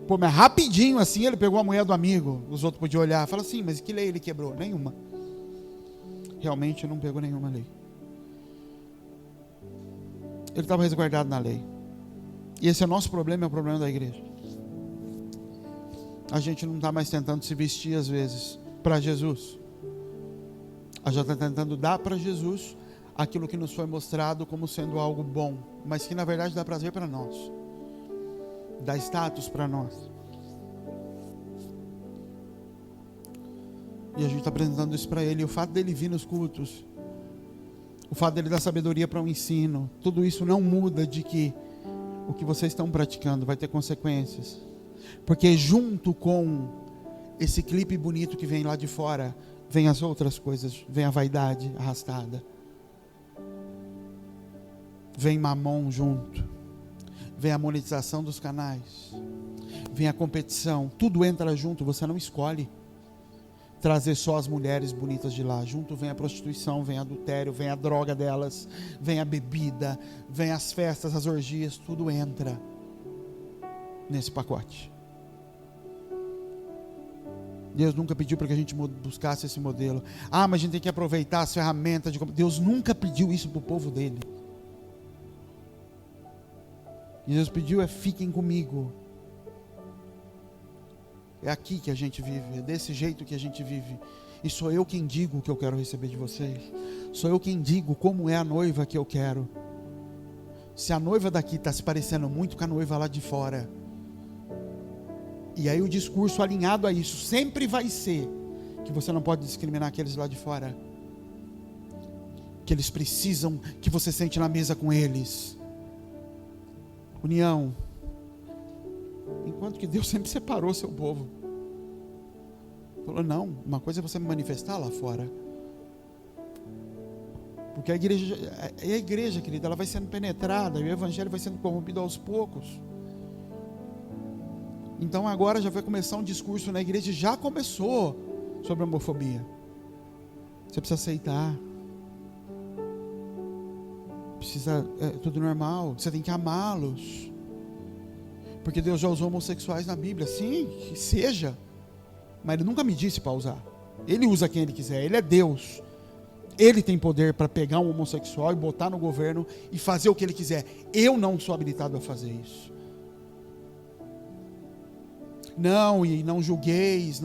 Pô, mas rapidinho assim ele pegou a mulher do amigo. Os outros podiam olhar e falar assim: mas que lei ele quebrou? Nenhuma. realmente não pegou nenhuma lei. Ele estava resguardado na lei. E esse é o nosso problema, é o problema da igreja. A gente não está mais tentando se vestir às vezes para Jesus. A gente está tentando dar para Jesus aquilo que nos foi mostrado como sendo algo bom, mas que na verdade dá prazer para nós, dá status para nós. E a gente está apresentando isso para Ele. E o fato dele vir nos cultos, o fato dele dar sabedoria para um ensino, tudo isso não muda de que o que vocês estão praticando vai ter consequências. Porque junto com esse clipe bonito que vem lá de fora, vem as outras coisas, vem a vaidade arrastada, vem mamon junto, vem a monetização dos canais, vem a competição, tudo entra junto. Você não escolhe trazer só as mulheres bonitas de lá, junto vem a prostituição, vem adultério, vem a droga delas, vem a bebida, vem as festas, as orgias, tudo entra nesse pacote. Deus nunca pediu para que a gente buscasse esse modelo. Mas a gente tem que aproveitar as ferramentas. Deus nunca pediu isso para o povo dele. E Deus pediu fiquem comigo. É aqui que a gente vive, é desse jeito que a gente vive. E sou eu quem digo o que eu quero receber de vocês. Sou eu quem digo como é a noiva que eu quero. Se a noiva daqui está se parecendo muito com a noiva lá de fora, e aí o discurso alinhado a isso sempre vai ser que você não pode discriminar aqueles lá de fora, que eles precisam que você sente na mesa com eles. União. Enquanto que Deus sempre separou seu povo. Falou, não, uma coisa é você me manifestar lá fora. Porque a igreja, querida, ela vai sendo penetrada, e o evangelho vai sendo corrompido aos poucos. Então agora já vai começar um discurso na igreja, já começou, sobre a homofobia. Você precisa aceitar. Tudo normal, você tem que amá-los. Porque Deus já usou homossexuais na Bíblia. Sim, que seja. Mas Ele nunca me disse para usar. Ele usa quem Ele quiser, Ele é Deus. Ele tem poder para pegar um homossexual e botar no governo e fazer o que Ele quiser. Eu não sou habilitado a fazer isso. Não, e não julgueis,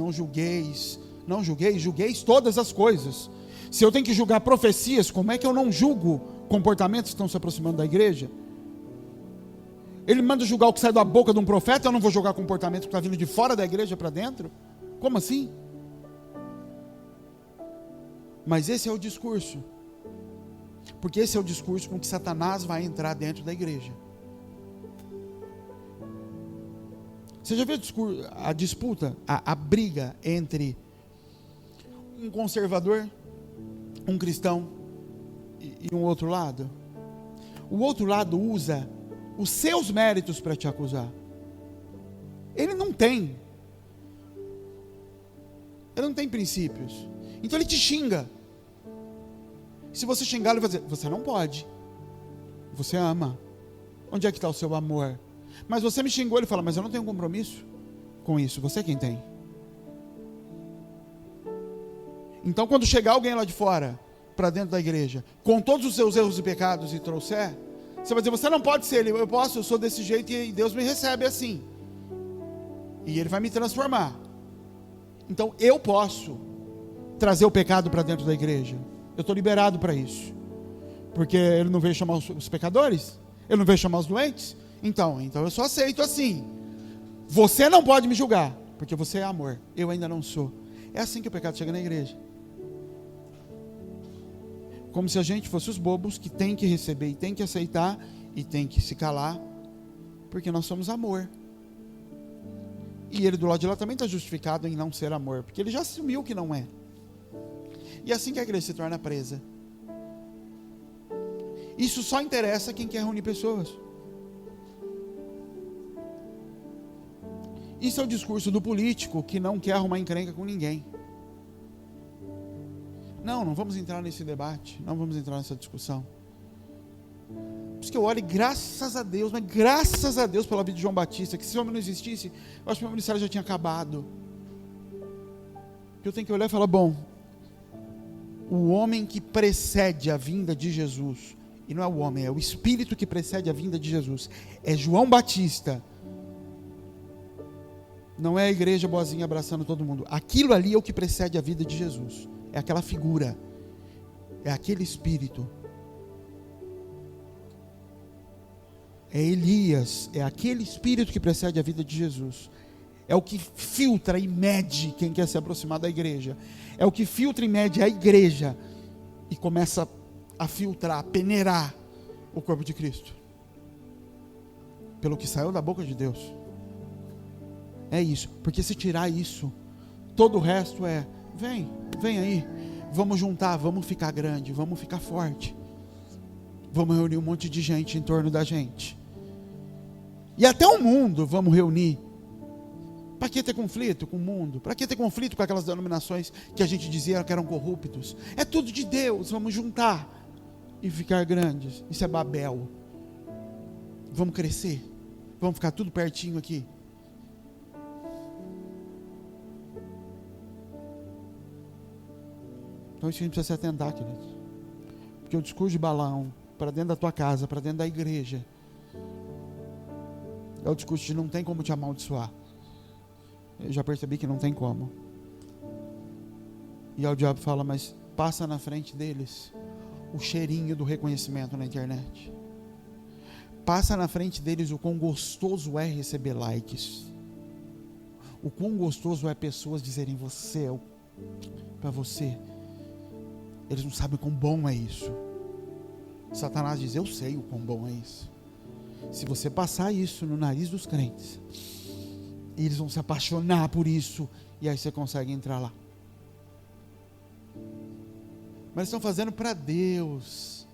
julgueis todas as coisas. Se eu tenho que julgar profecias, como é que eu não julgo comportamentos que estão se aproximando da igreja? Ele manda julgar o que sai da boca de um profeta, eu não vou julgar comportamento que está vindo de fora da igreja para dentro? Como assim? Mas esse é o discurso. Porque esse é o discurso com que Satanás vai entrar dentro da igreja. Você já viu a disputa, a briga entre um conservador, um cristão e um outro lado? O outro lado usa os seus méritos para te acusar. Ele não tem princípios. Então ele te xinga. Se você xingar, ele vai dizer, você não pode. Você ama. Onde é que está o seu amor? Mas você me xingou, ele fala, mas eu não tenho compromisso com isso, você é quem tem. Então quando chegar alguém lá de fora, para dentro da igreja, com todos os seus erros e pecados e trouxer, você vai dizer, você não pode ser ele, eu posso, eu sou desse jeito e Deus me recebe assim. E Ele vai me transformar. Então eu posso trazer o pecado para dentro da igreja. Eu estou liberado para isso. Porque Ele não veio chamar os pecadores? Ele não veio chamar os doentes? Então eu só aceito assim. Você não pode me julgar, porque você é amor, eu ainda não sou. É assim que o pecado chega na igreja. Como se a gente fosse os bobos que tem que receber e tem que aceitar e tem que se calar, porque nós somos amor. E ele do lado de lá também está justificado em não ser amor, porque ele já assumiu que não é. E é assim que a igreja se torna presa. Isso só interessa a quem quer reunir pessoas. Isso é o discurso do político que não quer arrumar encrenca com ninguém. Não vamos entrar nesse debate, não vamos entrar nessa discussão. Por isso que eu oro, graças a Deus, mas graças a Deus pela vida de João Batista, que se esse homem não existisse, eu acho que o meu ministério já tinha acabado. Que eu tenho que olhar e falar, bom, o homem que precede a vinda de Jesus, e não é o homem, é o Espírito que precede a vinda de Jesus, é João Batista. Não é a igreja boazinha abraçando todo mundo. Aquilo ali é o que precede a vida de Jesus. É aquela figura. É aquele Espírito. É Elias. É aquele Espírito que precede a vida de Jesus. É o que filtra e mede quem quer se aproximar da igreja. É o que filtra e mede a igreja e começa a filtrar, a peneirar o corpo de Cristo. Pelo que saiu da boca de Deus. É isso, porque se tirar isso, todo o resto é, vem aí, vamos juntar, vamos ficar grande, vamos ficar forte, vamos reunir um monte de gente em torno da gente, e até o mundo vamos reunir. Para que ter conflito com o mundo? Para que ter conflito com aquelas denominações que a gente dizia que eram corruptos? É tudo de Deus, vamos juntar e ficar grandes. Isso é Babel. Vamos crescer, vamos ficar tudo pertinho aqui. Então isso a gente precisa se atentar, queridos. Porque o discurso de Balaão, para dentro da tua casa, para dentro da igreja, é o discurso de não tem como te amaldiçoar. Eu já percebi que não tem como. E aí o diabo fala, mas passa na frente deles o cheirinho do reconhecimento na internet. Passa na frente deles o quão gostoso é receber likes. O quão gostoso é pessoas dizerem você, para você. Eles não sabem quão bom é isso. Satanás diz, eu sei o quão bom é isso. Se você passar isso no nariz dos crentes, eles vão se apaixonar por isso, e aí você consegue entrar lá. Mas estão fazendo para Deus.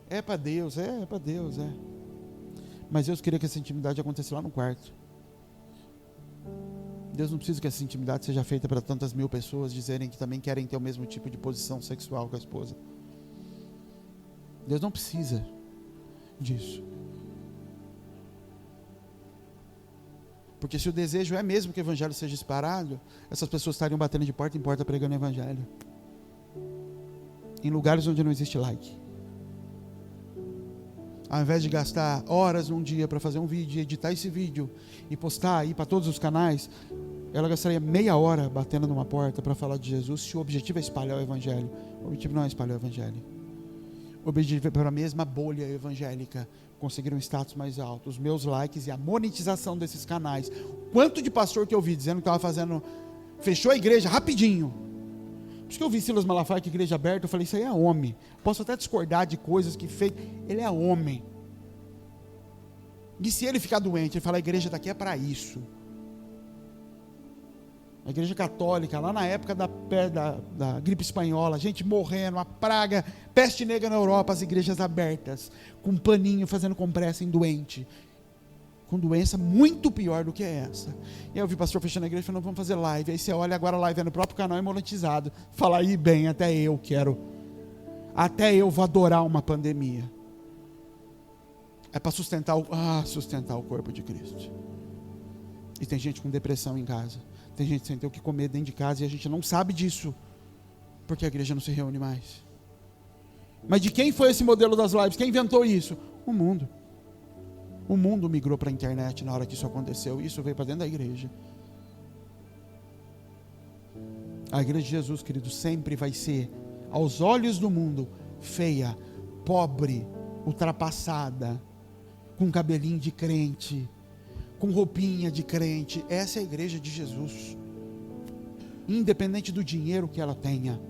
É para Deus, é para Deus, é. Mas Deus queria que essa intimidade acontecesse lá no quarto. Deus não precisa que essa intimidade seja feita para tantas mil pessoas dizerem que também querem ter o mesmo tipo de posição sexual com a esposa. Deus não precisa disso. Porque se o desejo é mesmo que o evangelho seja espalhado, essas pessoas estariam batendo de porta em porta pregando o evangelho. Em lugares onde não existe like. Ao invés de gastar horas num dia para fazer um vídeo, editar esse vídeo e postar aí para todos os canais, ela gastaria meia hora batendo numa porta para falar de Jesus, se o objetivo é espalhar o evangelho. O objetivo não é espalhar o evangelho. O objetivo é para a mesma bolha evangélica conseguir um status mais alto, os meus likes e a monetização desses canais. Quanto de pastor que eu vi dizendo que estava fazendo, fechou a igreja rapidinho. Por isso que eu vi Silas Malafaia, que igreja aberta, eu falei, isso aí é homem. Posso até discordar de coisas que fez, ele é homem. E se ele ficar doente, ele fala, a igreja daqui é para isso. A igreja católica, lá na época da gripe espanhola, gente morrendo, a praga, peste negra na Europa, as igrejas abertas, com um paninho fazendo compressa em doente, com doença muito pior do que essa. E aí eu vi o pastor fechando a igreja e falando, vamos fazer live. Aí você olha, agora a live é no próprio canal, é monetizado. Fala aí, bem, até eu vou adorar uma pandemia. É para sustentar o corpo de Cristo. E tem gente com depressão em casa. Tem gente sem ter o que comer dentro de casa e a gente não sabe disso, porque a igreja não se reúne mais. Mas de quem foi esse modelo das lives? Quem inventou isso? O mundo. O mundo migrou para a internet na hora que isso aconteceu, e isso veio para dentro da igreja. A igreja de Jesus, querido, sempre vai ser, aos olhos do mundo, feia, pobre, ultrapassada, com cabelinho de crente, com roupinha de crente. Essa é a igreja de Jesus. Independente do dinheiro que ela tenha,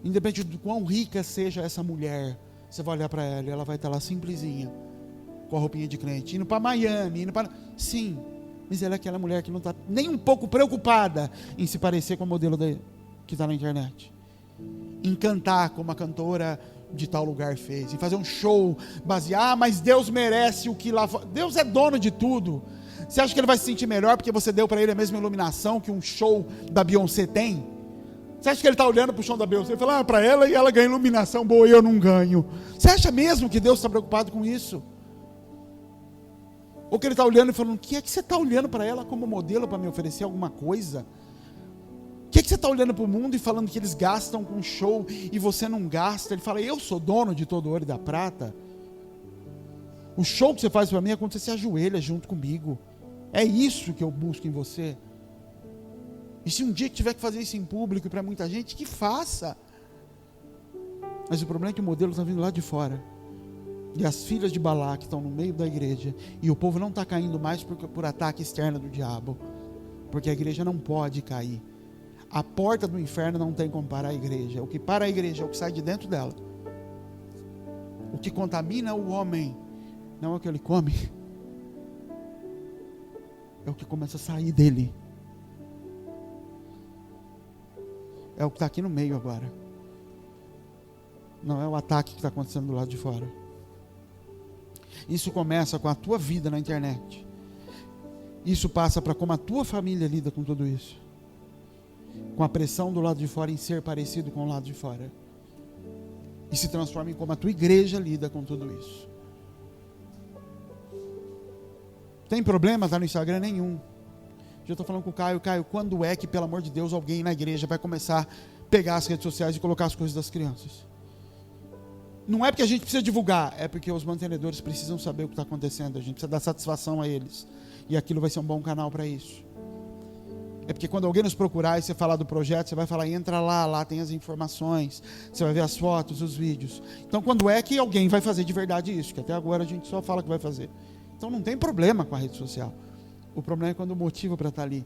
independente do quão rica seja essa mulher, você vai olhar para ela e ela vai estar lá simplesinha, com a roupinha de crente, indo para Miami, sim, mas ela é aquela mulher que não está nem um pouco preocupada em se parecer com o modelo que está na internet, em cantar como a cantora de tal lugar fez, em fazer um show baseado, mas Deus merece o que lá, Deus é dono de tudo. Você acha que ele vai se sentir melhor porque você deu para ele a mesma iluminação que um show da Beyoncé tem? Você acha que ele está olhando para o show da Beyoncé e fala, para ela, e ela ganha iluminação boa e eu não ganho? Você acha mesmo que Deus está preocupado com isso? Ou que ele está olhando e falando, o que é que você está olhando para ela como modelo para me oferecer alguma coisa? O que é que você está olhando para o mundo e falando que eles gastam com show e você não gasta? Ele fala, eu sou dono de todo o ouro e da prata. O show que você faz para mim é quando você se ajoelha junto comigo. É isso que eu busco em você. E se um dia que tiver que fazer isso em público para muita gente, que faça. Mas o problema é que o modelo está vindo lá de fora. E as filhas de Balaque estão no meio da igreja. E o povo não está caindo mais por ataque externo do diabo. Porque a igreja não pode cair. A porta do inferno não tem como parar a igreja. O que para a igreja é o que sai de dentro dela. O que contamina o homem não é o que ele come, é o que começa a sair dele. É o que está aqui no meio agora. Não é o ataque que está acontecendo do lado de fora. Isso começa com a tua vida na internet. Isso passa para como a tua família lida com tudo isso. Com a pressão do lado de fora em ser parecido com o lado de fora. E se transforma em como a tua igreja lida com tudo isso. Tem problema estar no Instagram? Nenhum. Já estou falando com o Caio, quando é que, pelo amor de Deus, alguém na igreja vai começar a pegar as redes sociais e colocar as coisas das crianças? Não é porque a gente precisa divulgar, é porque os mantenedores precisam saber o que está acontecendo, a gente precisa dar satisfação a eles. E aquilo vai ser um bom canal para isso. É porque quando alguém nos procurar e você falar do projeto, você vai falar, entra lá tem as informações, você vai ver as fotos, os vídeos. Então quando é que alguém vai fazer de verdade isso? Que até agora a gente só fala que vai fazer. Então não tem problema com a rede social. O problema é quando o motivo para estar ali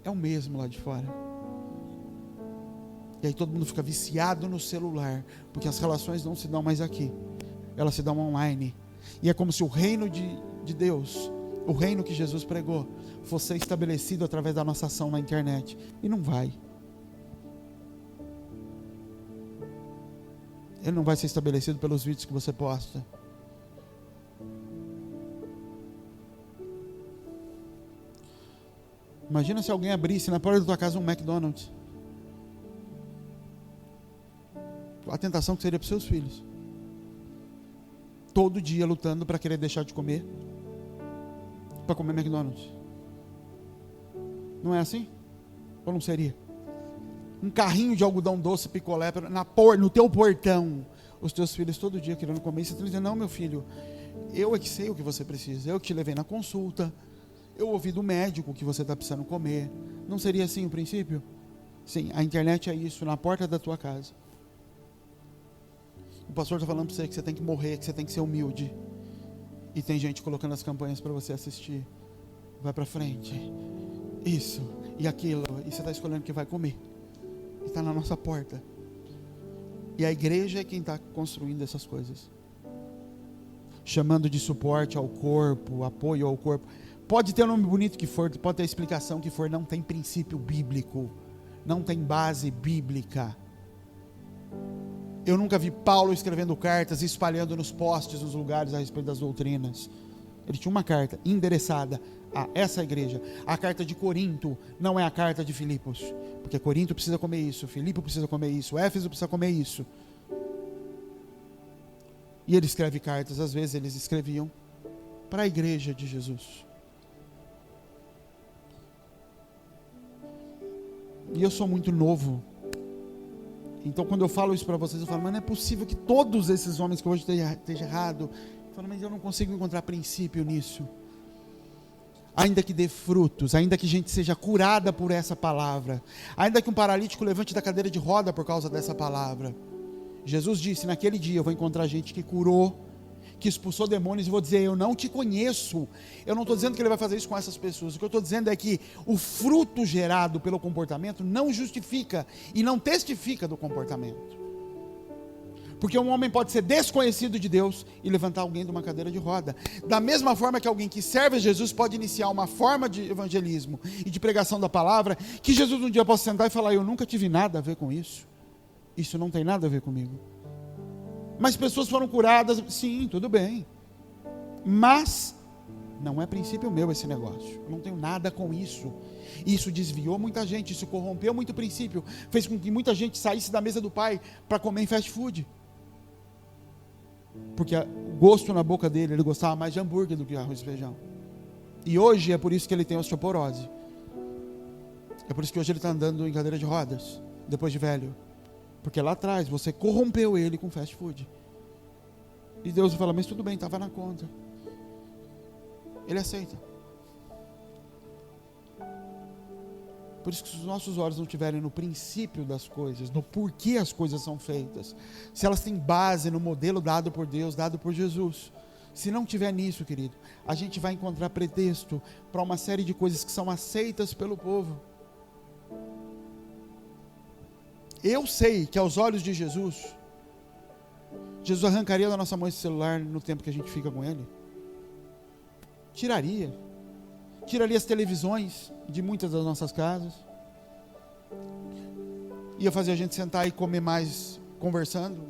é o mesmo lá de fora. E aí todo mundo fica viciado no celular, porque as relações não se dão mais aqui, elas se dão online. E é como se o reino de Deus, o reino que Jesus pregou, fosse estabelecido através da nossa ação na internet. E não vai. Ele não vai ser estabelecido pelos vídeos que você posta. Imagina se alguém abrisse na porta da tua casa um McDonald's. A tentação que seria para os seus filhos. Todo dia lutando para querer deixar de comer. Para comer McDonald's. Não é assim? Ou não seria? Um carrinho de algodão doce, picolé, no teu portão. Os teus filhos todo dia querendo comer. E você está dizendo, não, meu filho, eu é que sei o que você precisa. Eu que te levei na consulta. Eu ouvi do médico que você está precisando comer. Não seria assim o princípio? Sim, a internet é isso, na porta da tua casa. O pastor está falando para você que você tem que morrer, que você tem que ser humilde. E tem gente colocando as campanhas para você assistir. Vai para frente. Isso e aquilo. E você está escolhendo o que vai comer. E está na nossa porta. E a igreja é quem está construindo essas coisas. Chamando de suporte ao corpo, apoio ao corpo. Pode ter o nome bonito que for, pode ter a explicação que for, não tem princípio bíblico. Não tem base bíblica. Eu nunca vi Paulo escrevendo cartas e espalhando nos postes, nos lugares a respeito das doutrinas. Ele tinha uma carta endereçada a essa igreja. A carta de Corinto não é a carta de Filipos, porque Corinto precisa comer isso, Filipe precisa comer isso, Éfeso precisa comer isso. E ele escreve cartas, às vezes eles escreviam para a igreja de Jesus. E eu sou muito novo. Então quando eu falo isso para vocês, eu falo, mas não é possível que todos esses homens que hoje estejam errado. Eu falo, mas eu não consigo encontrar princípio nisso. Ainda que dê frutos, ainda que gente seja curada por essa palavra, ainda que um paralítico levante da cadeira de roda por causa dessa palavra. Jesus disse, naquele dia eu vou encontrar gente que curou, que expulsou demônios, e vou dizer, eu não te conheço. Eu não estou dizendo que ele vai fazer isso com essas pessoas. O que eu estou dizendo é que o fruto gerado pelo comportamento não justifica e não testifica do comportamento. Porque um homem pode ser desconhecido de Deus e levantar alguém de uma cadeira de roda. Da mesma forma que alguém que serve a Jesus pode iniciar uma forma de evangelismo e de pregação da palavra, que Jesus um dia possa sentar e falar, eu nunca tive nada a ver com isso. Isso não tem nada a ver comigo. Mas pessoas foram curadas, sim, tudo bem. Mas não é princípio meu esse negócio. Eu não tenho nada com isso. Isso desviou muita gente, isso corrompeu muito princípio, fez com que muita gente saísse da mesa do pai para comer em fast food. Porque o gosto na boca dele, ele gostava mais de hambúrguer do que arroz e feijão. E hoje é por isso que ele tem osteoporose. É por isso que hoje ele está andando em cadeira de rodas, depois de velho. Porque lá atrás você corrompeu ele com fast food. E Deus fala, mas tudo bem, estava na conta. Ele aceita. Por isso que se os nossos olhos não estiverem no princípio das coisas, no porquê as coisas são feitas, se elas têm base no modelo dado por Deus, dado por Jesus, se não tiver nisso, querido, a gente vai encontrar pretexto para uma série de coisas que são aceitas pelo povo. Eu sei que aos olhos de Jesus arrancaria da nossa mão esse celular no tempo que a gente fica com ele. Tiraria as televisões de muitas das nossas casas. Ia fazer a gente sentar e comer mais conversando,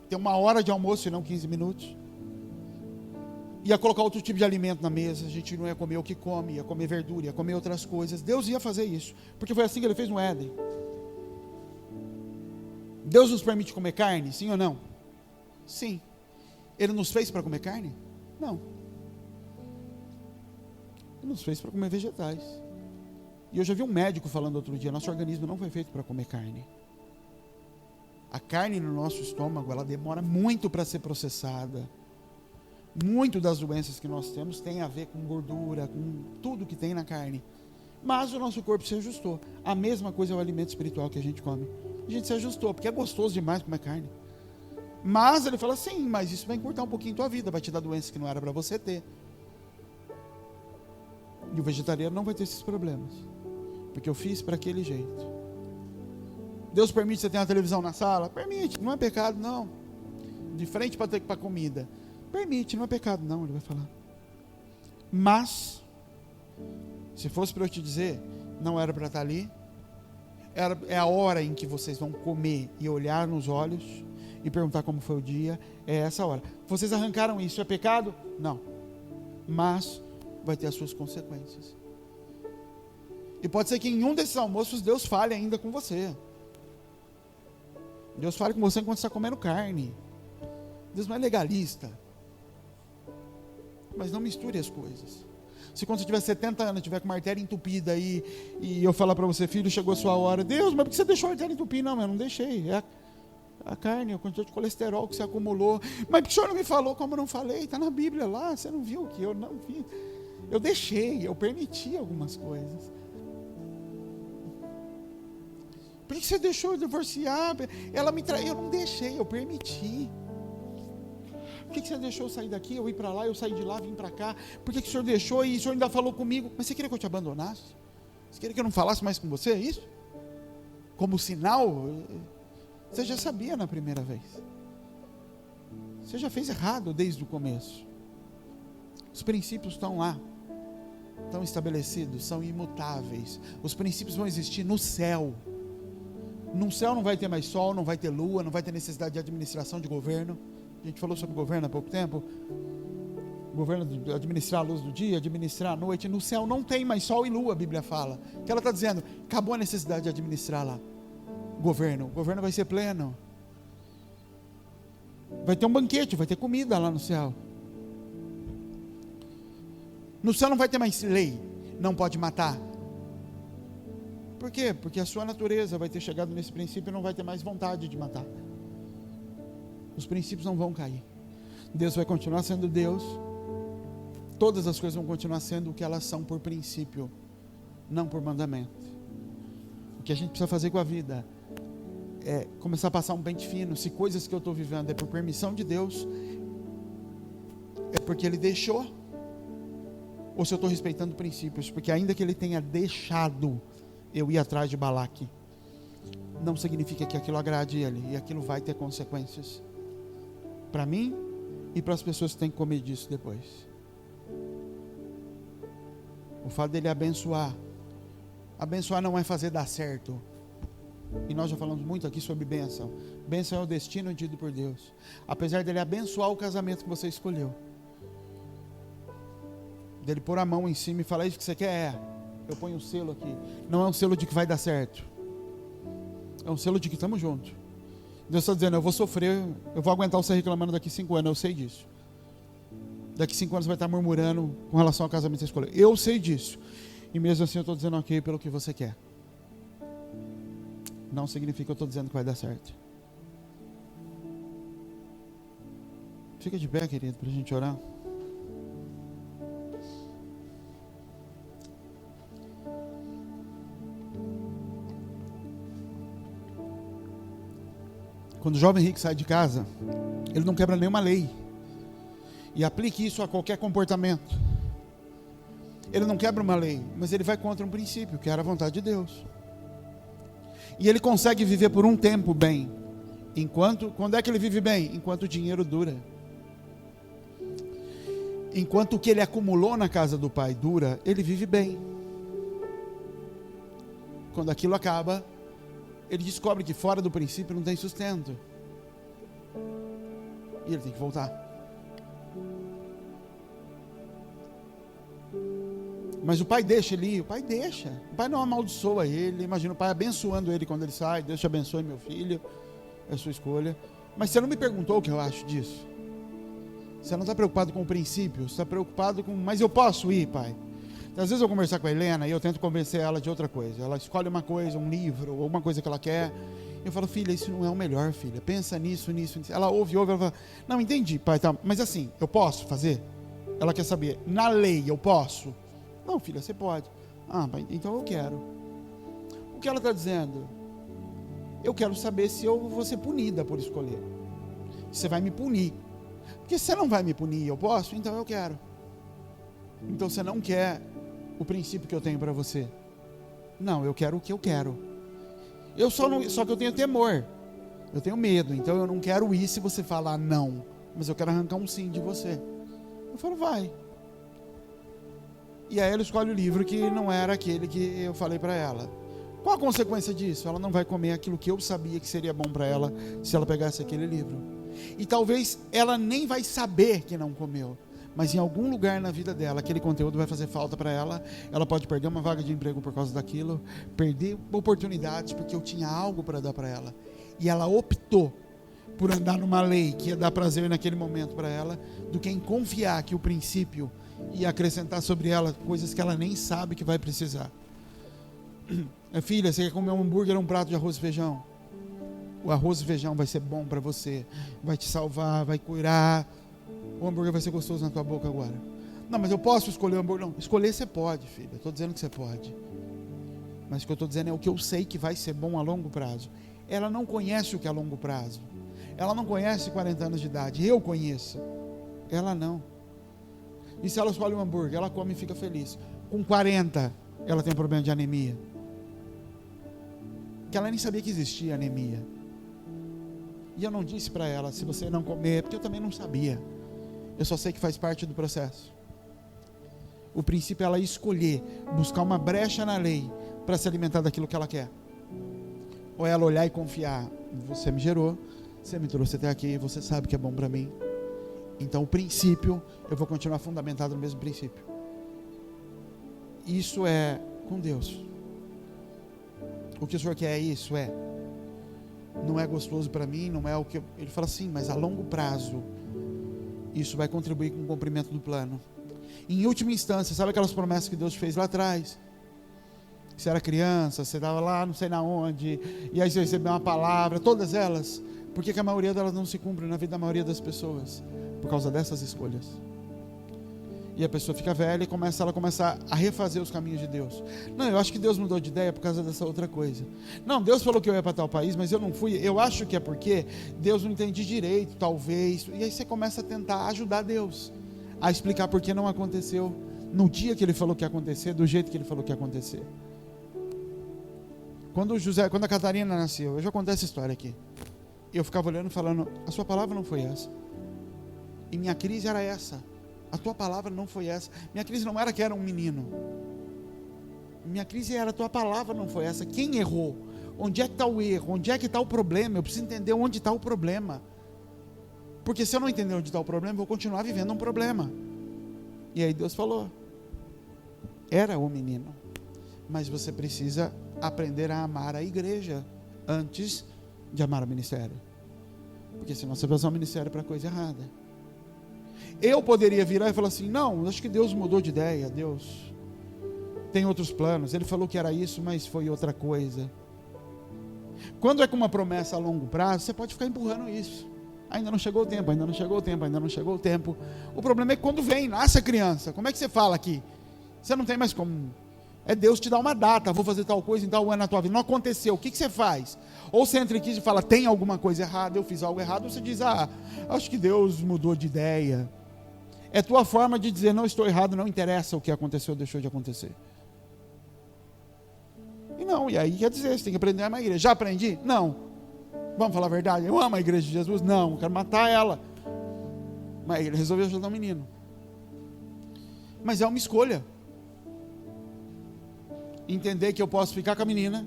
ter 1 hora de almoço e não 15 minutos. Ia colocar outro tipo de alimento na mesa, a gente não ia comer o que come, ia comer verdura, ia comer outras coisas. Deus ia fazer isso, porque foi assim que ele fez no Éden. Deus nos permite comer carne, sim ou não? Sim. Ele nos fez para comer carne? Não. Ele nos fez para comer vegetais. E eu já vi um médico falando outro dia, nosso organismo não foi feito para comer carne. A carne no nosso estômago, ela demora muito para ser processada. Muito das doenças que nós temos tem a ver com gordura, com tudo que tem na carne. Mas o nosso corpo se ajustou. A mesma coisa é o alimento espiritual que a gente come. A gente se ajustou, porque é gostoso demais comer carne. Mas ele fala, sim, mas isso vai encurtar um pouquinho a tua vida, vai te dar doenças que não era para você ter. E o vegetariano não vai ter esses problemas, porque eu fiz para aquele jeito. Deus permite você ter uma televisão na sala? Permite, não é pecado não. De frente para a comida, permite, não é pecado não, ele vai falar. Mas, se fosse para eu te dizer, não era para estar ali. É a hora em que vocês vão comer e olhar nos olhos e perguntar como foi o dia, é essa hora. Vocês arrancaram isso, é pecado? Não. Mas vai ter as suas consequências. E pode ser que em um desses almoços Deus fale ainda com você. Deus fale com você enquanto você está comendo carne. Deus não é legalista. Mas não misture as coisas. Se quando você tiver 70 anos, tiver com uma artéria entupida aí, e eu falar para você, filho, chegou a sua hora. Deus, mas por que você deixou a artéria entupir? Não, eu não deixei. É a carne, a quantidade de colesterol que você acumulou. Mas por que o senhor não me falou como eu não falei? Está na Bíblia lá, você não viu que eu não vi. Eu deixei, eu permiti algumas coisas. Por que você deixou eu divorciar? Ela me traiu, eu não deixei, eu permiti. Por que você deixou eu sair daqui, eu ir para lá, eu sair de lá, vim para cá? Por que o senhor deixou e o senhor ainda falou comigo? Mas você queria que eu te abandonasse? Você queria que eu não falasse mais com você, é isso? Como sinal? Você já sabia na primeira vez. Você já fez errado desde o começo. Os princípios estão lá. Estão estabelecidos, são imutáveis. Os princípios vão existir no céu. No céu não vai ter mais sol, não vai ter lua, não vai ter necessidade de administração de governo. A gente falou sobre governo há pouco tempo. Governo de administrar a luz do dia, administrar a noite. No céu não tem mais sol e lua, a Bíblia fala. Que ela está dizendo, acabou a necessidade de administrar lá. O governo vai ser pleno. Vai ter um banquete, vai ter comida lá no céu. No céu não vai ter mais lei, não pode matar. Por quê? Porque a sua natureza vai ter chegado nesse princípio e não vai ter mais vontade de matar. Os princípios não vão cair. Deus vai continuar sendo Deus. Todas as coisas vão continuar sendo o que elas são por princípio, não por mandamento. O que a gente precisa fazer com a vida é começar a passar um pente fino. Se coisas que eu estou vivendo é por permissão de Deus, é porque Ele deixou, ou se eu estou respeitando princípios, porque ainda que Ele tenha deixado eu ir atrás de Balaque, não significa que aquilo agrade Ele, e aquilo vai ter consequências para mim e para as pessoas que têm que comer disso depois. O fato dele abençoar não é fazer dar certo. E nós já falamos muito aqui sobre bênção. Bênção é o destino dito por Deus. Apesar dele abençoar o casamento que você escolheu, dele pôr a mão em cima e falar, isso que você quer, eu ponho um selo aqui. Não é um selo de que vai dar certo, é um selo de que estamos juntos. Deus está dizendo, eu vou sofrer, eu vou aguentar você reclamando daqui 5 anos, eu sei disso. Daqui 5 anos vai estar murmurando com relação ao casamento que você escolheu. Eu sei disso. E mesmo assim eu estou dizendo ok pelo que você quer. não significa que eu estou dizendo que vai dar certo. Fica de pé, querido, para a gente orar. Quando o jovem rico sai de casa, ele não quebra nenhuma lei. E aplique isso a qualquer comportamento. Ele não quebra uma lei, mas ele vai contra um princípio, que era a vontade de Deus. E ele consegue viver por um tempo bem. Quando é que ele vive bem? Enquanto o dinheiro dura. Enquanto o que ele acumulou na casa do pai dura, ele vive bem. Quando aquilo acaba, ele descobre que fora do princípio não tem sustento. E ele tem que voltar. Mas o pai deixa ele ir, o pai deixa. O pai não amaldiçoa ele. Imagina o pai abençoando ele quando ele sai. Deus te abençoe, meu filho. É a sua escolha. Mas você não me perguntou o que eu acho disso. Você não está preocupado com o princípio. Você está preocupado com, mas eu posso ir, pai. Às vezes eu conversar com a Helena e eu tento convencer ela de outra coisa. Ela escolhe uma coisa, um livro, ou alguma coisa que ela quer. Eu falo, filha, isso não é o melhor, filha. Pensa nisso. Ela ouve, ela fala, não, entendi, pai, tá, mas assim, eu posso fazer? Ela quer saber, na lei eu posso? Não, filha, você pode. Ah, pai, então eu quero. O que ela está dizendo? Eu quero saber se eu vou ser punida por escolher. Você vai me punir. Porque se você não vai me punir, eu posso? Então eu quero. Então você não quer o princípio que eu tenho para você. Não, eu quero o que eu quero. Só que eu tenho temor. Eu tenho medo. Então eu não quero ir se você falar não. Mas eu quero arrancar um sim de você. Eu falo, vai. E aí ela escolhe o livro que não era aquele que eu falei para ela. Qual a consequência disso? Ela não vai comer aquilo que eu sabia que seria bom para ela se ela pegasse aquele livro. E talvez ela nem vai saber que não comeu. Mas em algum lugar na vida dela, aquele conteúdo vai fazer falta para ela. Ela pode perder uma vaga de emprego por causa daquilo, perder oportunidades porque eu tinha algo para dar para ela. E ela optou por andar numa lei que ia dar prazer naquele momento para ela, do que em confiar que o princípio ia acrescentar sobre ela coisas que ela nem sabe que vai precisar. Filha, você quer comer um hambúrguer ou um prato de arroz e feijão? O arroz e feijão vai ser bom para você, vai te salvar, vai curar. O hambúrguer vai ser gostoso na tua boca agora. Não, mas eu posso escolher o hambúrguer? Não, escolher você pode, filha. Eu estou dizendo que você pode. Mas o que eu estou dizendo é o que eu sei que vai ser bom a longo prazo. Ela não conhece o que é a longo prazo. Ela não conhece 40 anos de idade. Eu conheço. Ela não. E se ela escolhe um hambúrguer, ela come e fica feliz. Com 40, ela tem problema de anemia. Que ela nem sabia que existia anemia. E eu não disse para ela, se você não comer, porque eu também não sabia. Eu só sei que faz parte do processo. O princípio é ela escolher, buscar uma brecha na lei para se alimentar daquilo que ela quer. Ou ela olhar e confiar, você me gerou, você me trouxe até aqui, você sabe que é bom para mim. Então o princípio, eu vou continuar fundamentado no mesmo princípio. Isso é com Deus. O que o Senhor quer é isso, não é gostoso para mim, não é o que ele fala assim, mas a longo prazo isso vai contribuir com o cumprimento do plano. Em última instância, sabe aquelas promessas que Deus fez lá atrás? Você era criança, você estava lá não sei na onde, e aí você recebeu uma palavra, todas elas. Por que a maioria delas não se cumpre na vida da maioria das pessoas? Por causa dessas escolhas. E a pessoa fica velha e ela começa a refazer os caminhos de Deus. Não, eu acho que Deus mudou de ideia por causa dessa outra coisa. Não, Deus falou que eu ia para tal país, mas eu não fui. Eu acho que é porque Deus não entende direito, talvez. E aí você começa a tentar ajudar Deus a explicar por que não aconteceu no dia que Ele falou que ia acontecer, do jeito que Ele falou que ia acontecer. Quando a Catarina nasceu, eu já contei essa história aqui. Eu ficava olhando e falando, a sua palavra não foi essa. E minha crise era essa. A tua palavra não foi essa. Minha crise não era que era um menino. Minha crise era a tua palavra não foi essa. Quem errou? Onde é que está o erro? Onde é que está o problema? Eu preciso entender onde está o problema. Porque se eu não entender onde está o problema, eu vou continuar vivendo um problema. E aí Deus falou, era o menino. Mas você precisa aprender a amar a igreja antes de amar o ministério. Porque senão você vai usar o ministério para coisa errada. Eu poderia virar e falar assim, não, acho que Deus mudou de ideia, Deus tem outros planos, Ele falou que era isso, mas foi outra coisa. Quando é com uma promessa a longo prazo, você pode ficar empurrando isso. Ainda não chegou o tempo, ainda não chegou o tempo, ainda não chegou o tempo. O problema é que quando nasce a criança, como é que você fala aqui? Você não tem mais como. É Deus te dar uma data, vou fazer tal coisa em tal ano na tua vida. Não aconteceu, o que você faz? Ou você entra aqui e fala, tem alguma coisa errada, eu fiz algo errado. Ou você diz, acho que Deus mudou de ideia. É tua forma de dizer, não estou errado, não interessa o que aconteceu ou deixou de acontecer. E aí quer dizer, você tem que aprender a amar a igreja. Já aprendi? Não. Vamos falar a verdade? Eu amo a igreja de Jesus? Não, eu quero matar ela. Mas ele resolveu ajudar o menino. Mas é uma escolha. Entender que eu posso ficar com a menina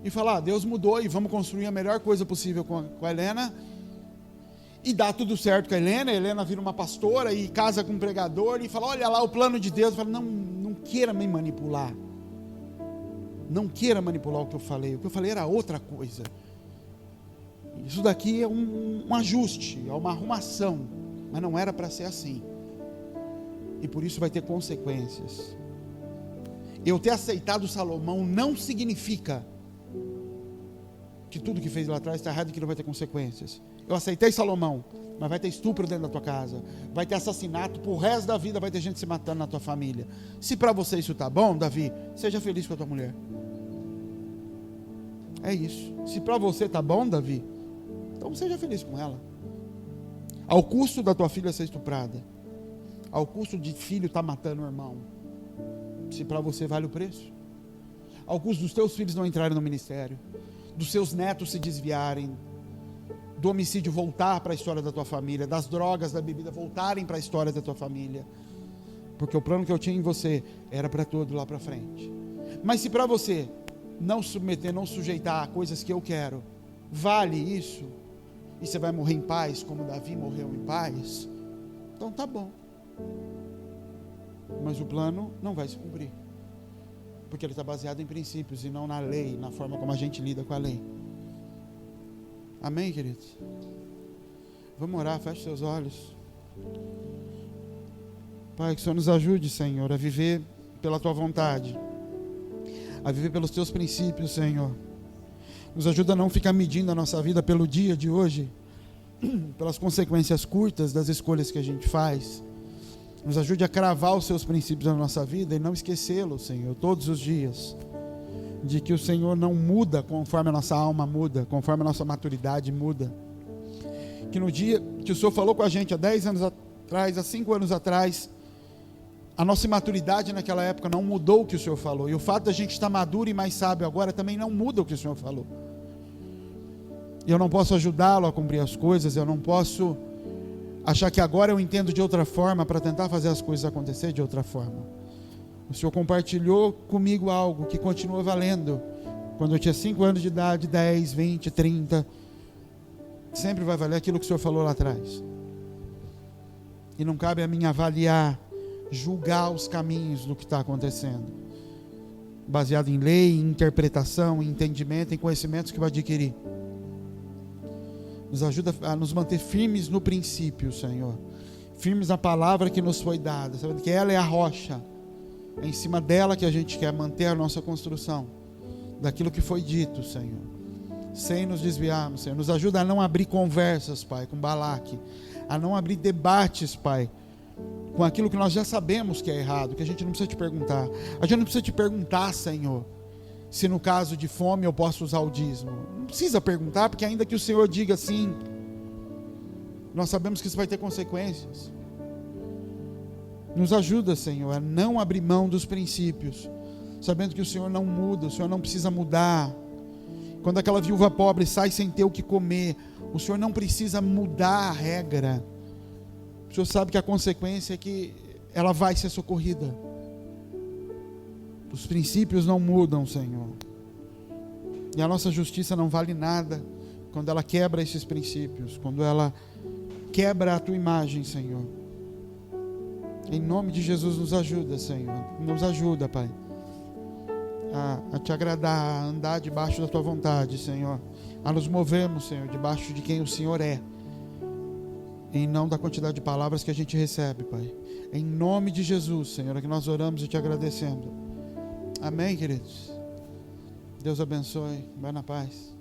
e falar, Deus mudou e vamos construir a melhor coisa possível com a Helena, e dá tudo certo com a Helena vira uma pastora e casa com um pregador e fala, olha lá o plano de Deus. Fala, não queira me manipular, não queira manipular o que eu falei era outra coisa. Isso daqui é um ajuste, é uma arrumação, mas não era para ser assim, e por isso vai ter consequências. Eu ter aceitado Salomão não significa que tudo que fez lá atrás está errado e que não vai ter consequências. Eu aceitei Salomão, mas vai ter estupro dentro da tua casa, vai ter assassinato, por resto da vida vai ter gente se matando na tua família. Se para você isso está bom, Davi, seja feliz com a tua mulher. É isso. Se para você está bom, Davi, então seja feliz com ela. Ao custo da tua filha ser estuprada, ao custo de filho estar matando o irmão, se para você vale o preço, ao custo dos teus filhos não entrarem no ministério, dos seus netos se desviarem, do homicídio voltar para a história da tua família, das drogas, da bebida voltarem para a história da tua família, porque o plano que eu tinha em você era para todo lá para frente. Mas se para você não submeter, não sujeitar a coisas que eu quero, vale isso, e você vai morrer em paz, como Davi morreu em paz, então tá bom. Mas o plano não vai se cumprir, porque ele está baseado em princípios e não na lei, na forma como a gente lida com a lei. Amém, queridos? Vamos orar, feche seus olhos. Pai, que o Senhor nos ajude, Senhor, a viver pela Tua vontade, a viver pelos Teus princípios, Senhor. Nos ajuda a não ficar medindo a nossa vida pelo dia de hoje, pelas consequências curtas das escolhas que a gente faz. Nos ajude a cravar os Seus princípios na nossa vida e não esquecê-los, Senhor, todos os dias. De que o Senhor não muda conforme a nossa alma muda, conforme a nossa maturidade muda. Que no dia que o Senhor falou com a gente há 10 anos atrás, há 5 anos atrás, a nossa imaturidade naquela época não mudou o que o Senhor falou. E o fato da gente estar maduro e mais sábio agora também não muda o que o Senhor falou. E eu não posso ajudá-lo a cumprir as coisas, eu não posso achar que agora eu entendo de outra forma para tentar fazer as coisas acontecer de outra forma. O Senhor compartilhou comigo algo que continua valendo. Quando eu tinha 5 anos de idade, 10, 20, 30, sempre vai valer aquilo que o Senhor falou lá atrás. E não cabe a mim avaliar, julgar os caminhos do que está acontecendo, baseado em lei, em interpretação, em entendimento, em conhecimentos que eu adquiri. Nos ajuda a nos manter firmes no princípio, Senhor, firmes na palavra que nos foi dada, sabendo que ela é a rocha, é em cima dela que a gente quer manter a nossa construção, daquilo que foi dito, Senhor, sem nos desviarmos, Senhor. Nos ajuda a não abrir conversas, Pai, com Balaque, a não abrir debates, Pai, com aquilo que nós já sabemos que é errado, que a gente não precisa te perguntar. A gente não precisa te perguntar, Senhor, se no caso de fome eu posso usar o dízimo. Não precisa perguntar, porque ainda que o Senhor diga sim, nós sabemos que isso vai ter consequências. Nos ajuda, Senhor, a não abrir mão dos princípios, sabendo que o Senhor não muda, o Senhor não precisa mudar. Quando aquela viúva pobre sai sem ter o que comer, o Senhor não precisa mudar a regra. O Senhor sabe que a consequência é que ela vai ser socorrida. Os princípios não mudam, Senhor. E a nossa justiça não vale nada quando ela quebra esses princípios, quando ela quebra a tua imagem, Senhor. Em nome de Jesus, nos ajuda, Senhor. Nos ajuda, Pai, a te agradar, a andar debaixo da tua vontade, Senhor. A nos movermos, Senhor, debaixo de quem o Senhor é, e não da quantidade de palavras que a gente recebe, Pai. Em nome de Jesus, Senhor, é que nós oramos e te agradecendo. Amém, queridos? Deus abençoe. Vai na paz.